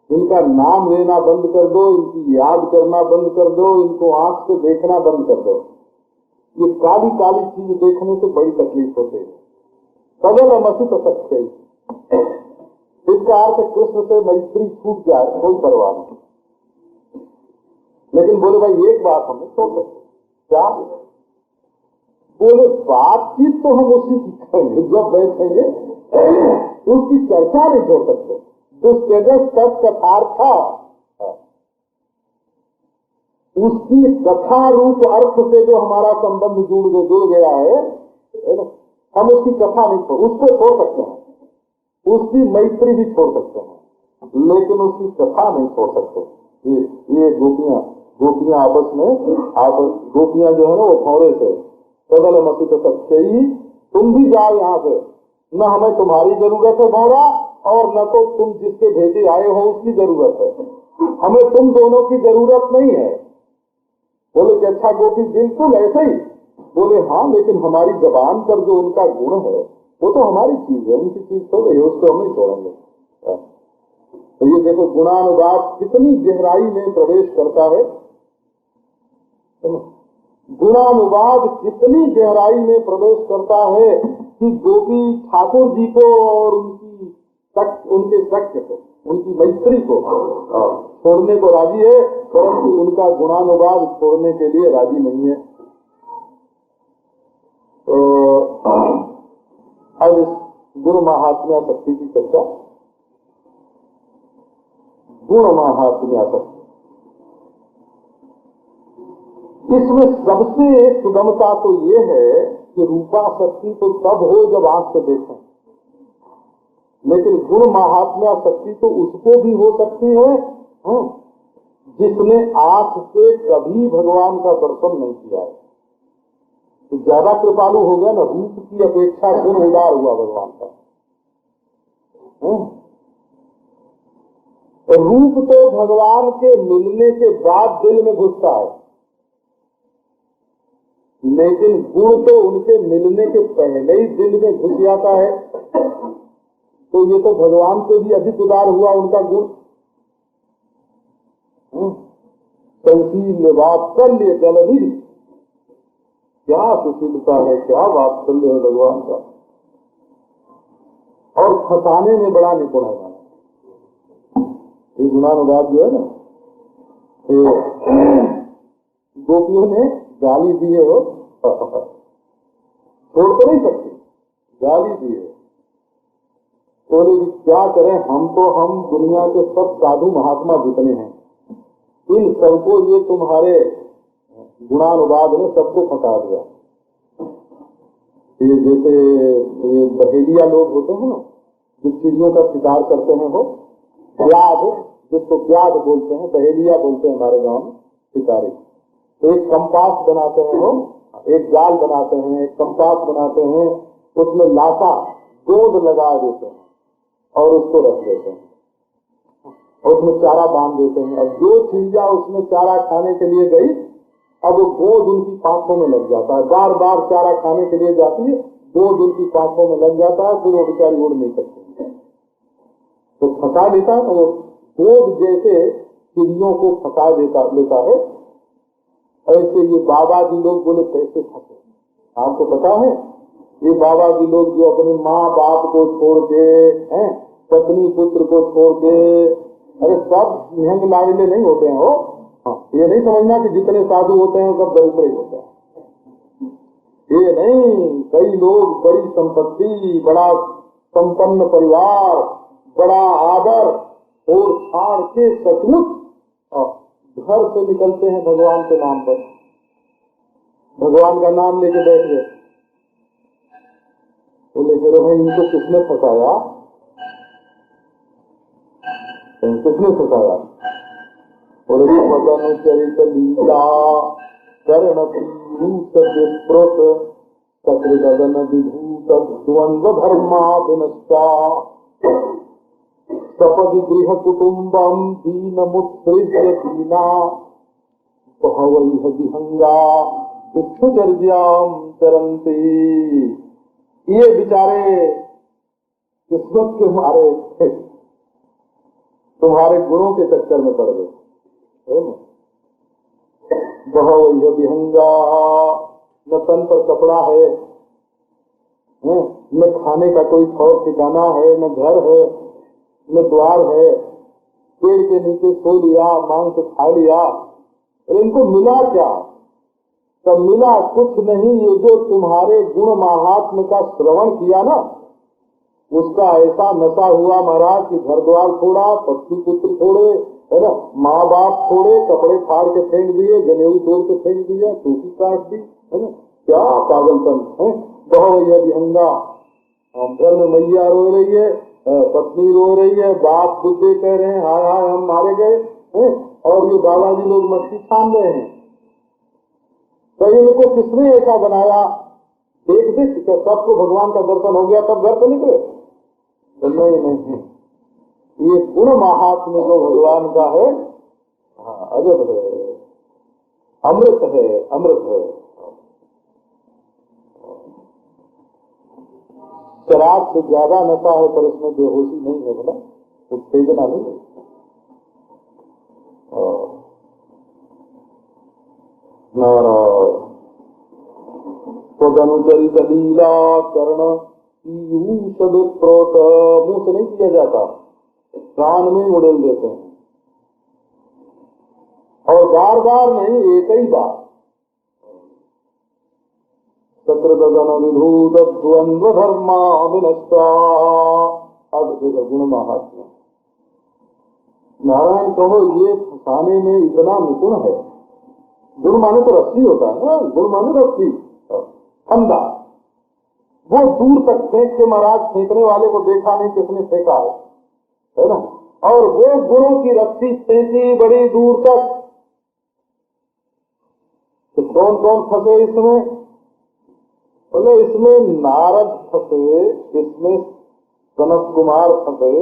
इनका नाम लेना बंद कर दो, इनकी याद करना बंद कर दो, इनको आंख से देखना बंद कर दो। ये काली काली चीज देखने से बड़ी तकलीफ होती है। कबल अमसी तो सत्य, इसका अर्थ कृष्ण से मैत्री छूट जाए, कोई परवाह नहीं। लेकिन बोले भाई एक बात हमें छोड़ सकते, क्या? बोले बातचीत तो हम उसी की करेंगे, जब बैठेंगे उसकी चर्चा नहीं छोड़ सकते। दुस्तेजस तत्कथार्था, उसकी कथा रूप अर्थ से जो हमारा संबंध जुड़ गया है ना, हम उसकी कथा नहीं उसको छोड़ सकते हैं, उसकी मैत्री भी छोड़ सकते हैं, लेकिन उसकी कथा नहीं छोड़ सकते। ये गोपियां आपस में गोपियां जो है ना वो भौरे से बदल मसी तो सच्चाई, तुम भी जाओ यहाँ से, न हमें तुम्हारी जरूरत है भौरा, और न तो तुम जिसके भेजे आए हो उसकी जरूरत है, हमें तुम दोनों की जरूरत नहीं है। बोले कि अच्छा गोपी बिल्कुल ऐसे ही। बोले हाँ, लेकिन हमारी जबान पर जो उनका गुण है वो तो हमारी चीज है, उनकी चीज तो है, उसको हम नहीं छोड़ेंगे। तो ये देखो गुणानुवाद कितनी गहराई में प्रवेश करता है, गुणानुवाद कितनी गहराई में प्रवेश करता है कि गोपी ठाकुर जी को और उनके सख्य को, उनकी मैत्री को छोड़ने को राजी है, परंतु उनका गुणानुवाद छोड़ने के लिए राजी नहीं है। तो अब इस गुण महात्म्य शक्ति की चर्चा, गुण महात्म्य शक्ति, इसमें सबसे सुगमता तो ये है कि रूपा शक्ति तो तब हो जब आंख से देखें, लेकिन गुण महात्म्य शक्ति तो उसको भी हो सकती है जिसने आंख से कभी भगवान का दर्शन नहीं किया है। तो ज्यादा कृपालु हो गया ना, रूप की अपेक्षा गुण उदार हुआ भगवान का। रूप तो भगवान के मिलने के बाद दिल में घुसता है, लेकिन गुण तो उनके मिलने के पहले ही दिल में घुस जाता है। तो ये तो भगवान से भी अधिक उदार हुआ उनका गुण। संशील वात्सल्य जलधि, क्या सुशीलता है, क्या वात्सल्य है भगवान का। और फंसाने में बड़ा निपुण है। ये गुणानुवाद जो है ना, गोपियों ने गाली दिए हो छोड़ तो नहीं सकती, गाली दिए। बोले कि क्या करें, हम दुनिया के सब साधु महात्मा जितने हैं इन सबको ये तुम्हारे गुणानुवाद ने सबको फंसा दिया। ये जैसे ये बहेलिया लोग होते हैं ना, जो चिड़ियों का शिकार करते हैं, वो ब्याद, जिसको ब्याद बोलते हैं, बहेलिया बोलते हैं हमारे गांव में, शिकारी। एक कंपास बनाते हैं, वो एक जाल बनाते हैं, एक कंपास बनाते हैं, उसमें लाशा गोंद लगा देते हैं और उसको रख देते हैं और उसमें चारा बांध देते हैं। अब जो चिड़िया उसमें चारा खाने के लिए गई, अब वो गोंद उनकी पांखों में लग जाता है, बार बार चारा खाने के लिए जाती है, गोंद उनकी पांखों में लग जाता है, फिर वो बेचारी उड़ नहीं सकती, तो फंसा लेता है। वो गोंद जैसे चिड़ियों को फंसा लेता है, ऐसे ये बाबा जी लोग बोले कैसे फंसे। आपको पता है, ये बाबा जी लोग जो अपने माँ बाप को छोड़ के, पत्नी पुत्र को छोड़ के, अरे सब निहंग लाडले नहीं होते हैं वो। ये नहीं समझना कि जितने साधु होते हैं सब दरिद्र होते हैं, ये नहीं। कई लोग बड़ी संपत्ति, बड़ा संपन्न परिवार, बड़ा आदर और छाड़ के सचमुच घर से निकलते हैं भगवान के नाम पर, भगवान का नाम लेके बैठ गए। बोले फिर भाई इनको किसने फंसाया, किसने फंसाया? बोले मदन चरित लीला कर्ण विप्रोत सकृदन विभूत द्वंद्व धर्मा विनष्टा सपदि गृह कुटुम्बम दीन मुत्सृज्य दीना बहवैह विहंगा इच्छुचर्याम चरन्ति। ये बेचारे किस्मत के मारे तुम्हारे गुणों के चक्कर में पड़ गए। बहवैह विहंगा, न तन पर कपड़ा है, न खाने का कोई ठौर ठिकाना है, न घर है, न द्वार है, पेड़ के नीचे सो लिया, मांग के खा लिया, इनको मिला क्या? तो मिला कुछ नहीं, ये जो तुम्हारे गुण महात्म का श्रवण किया ना, उसका ऐसा नशा हुआ महाराज कि घर द्वार छोड़ा, पत्नी पुत्र छोड़े, है ना, माँ बाप छोड़े, कपड़े फाड़ के फेंक दिए, जनेऊ तोड़ के फेंक दिया, टोपी काट दी, है ना, क्या पागलपन है। बहुत यह विहंगा, घर में मैया रो रही है, पत्नी रो रही है, बाप बुद्धे कह रहे हैं हाय हाय हम मारे गए, और ये बाबाजी लोग मस्ती छान रहे हैं। तो इनको किसने ऐसा बनाया? देख देख क्या सबको भगवान का दर्शन हो गया तब घर से निकले? तो नहीं, ये गुण महात्म्य जो भगवान का है, हाँ अजब है, अमृत है, अमृत है। शराब से ज्यादा नशा है पर उसमें बेहोशी नहीं है, बोला उत्तेजना नहीं है। अनुचरित लीला कर्ण विप्रोत, मुंह से नहीं किया जाता, कान में उड़ेल देते हैं, और बार बार नहीं, एक ही बार। सत्रदन विधूत द्वंद्व धर्मा विनष्टा, अब देखो गुण महात्मा। नारायण कहो ये फंसाने में इतना निपुण है। गुण माने तो रस्सी होता है ना, गुण माने रस्सी, फंदा। वो दूर तक फेंक के महाराज, फेंकने वाले को देखा नहीं किसने फेंका है ना, और वो गुणों की रस्सी फेंकी बड़ी दूर तक। तो कौन कौन फंसे इसमें? बोले इसमें नारद फंसे, इसमें सनत कुमार फंसे,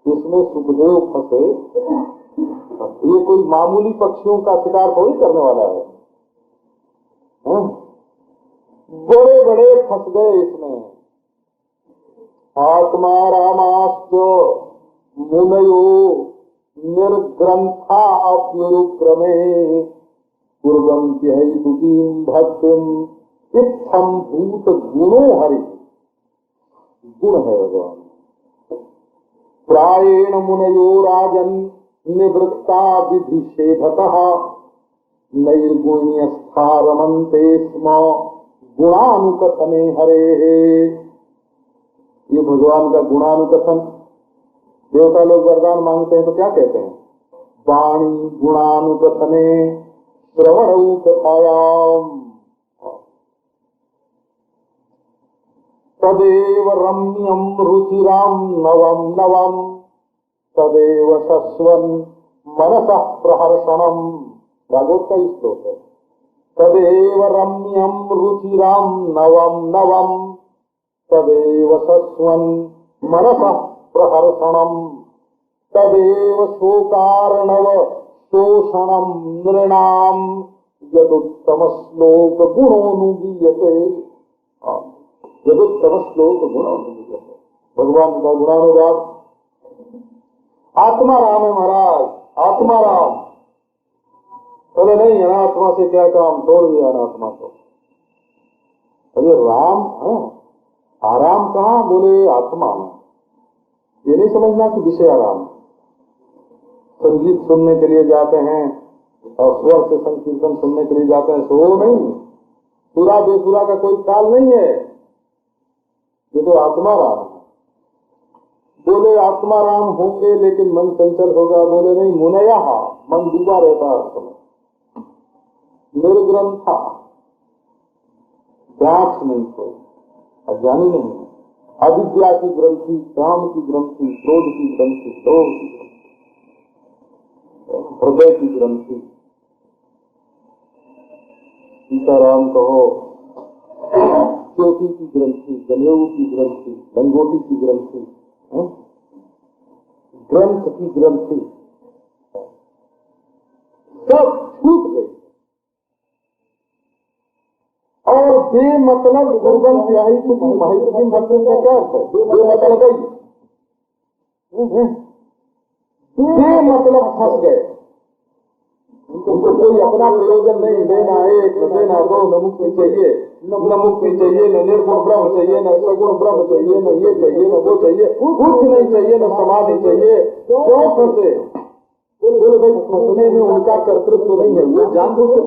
इसमें सुखदेव फंसे। ये कोई मामूली पक्षियों का शिकार थोड़ी करने वाला है, बड़े बड़े फंस गए इसमें। आत्मा रामाश्च मुनयो निर्ग्रंथा अप्युरुक्रमे कुर्वन्ति हैतुकीं भक्तिं इत्थं भूत गुणो हरि। गुण है भगवान। प्रायेण मुनयो राजन निवृत्ता विधिषेधतः नैर्गुण्यस्था रमन्ते स्म गुणानुकथने हरे। ये भगवान का गुणानुकथन। देवता लोग वरदान मांगते हैं तो क्या कहते हैं? वाणी गुणानुकथने श्रवणौ कथायाम तदेव रम्यम रुचिराम नवम नवम तदेव शश्वन मनसः प्रहर्षणम। भागवत का श्लोक है। तदेव रम्यम रुचिराम नवम नवम तदेव शश्वन मनसः प्रहर्षणम तदेव शोकार्णव शोषणम नृणाम यदुत्तम श्लोक गुणोनुगीयते। यदुत्तम श्लोक गुणोनुगीयते। भगवान का गुणानुवाद। आत्मा राम है महाराज, आत्मा राम। बोले नहीं अनात्मा से क्या काम, छोड़ दिया अनात्मा को। अरे राम है, आराम कहाँ? बोले आत्मा में। ये नहीं समझना कि विषय आराम। संगीत सुनने के लिए जाते हैं और स्वर से संकीर्तन सुनने के लिए जाते हैं, सो नहीं। सुरा बेसुरा का कोई काल नहीं है, ये तो आत्मा राम है। बोले आत्मा राम होंगे लेकिन मन चंचल होगा। बोले नहीं, मुनया मन डूबा रहता है। निर्ग्रंथा, गांठ नहीं कोई, अज्ञानी नहीं, अविद्या की ग्रंथि, काम की ग्रंथि, क्रोध की ग्रंथि, लोभ की ग्रंथि, हृदय की ग्रंथि। सीताराम कहो, चोटी की ग्रंथि, जनेऊ की ग्रंथि, लंगोटी की ग्रंथि, ग्रंथ की ग्रंथि, सब छूट गई। और बेमतलब दुर्बल स्याही की माहिती भक्ति का क्या अर्थ है? बेमतलब बेमतलब फंस गए। उनको कोई अपना प्रयोजन नहीं, लेना एक न देना दो, न मुक्ति चाहिए, न मुक्ति चाहिए, न निर्गुण ब्रह्म चाहिए, न सगुण ब्रह्म चाहिए, न ये चाहिए न वो चाहिए, कुछ नहीं चाहिए, न समाधि चाहिए। क्यों फंसे? बोले भाई फंसने में उनका कर्तृत्व नहीं है, वो जानबूझ के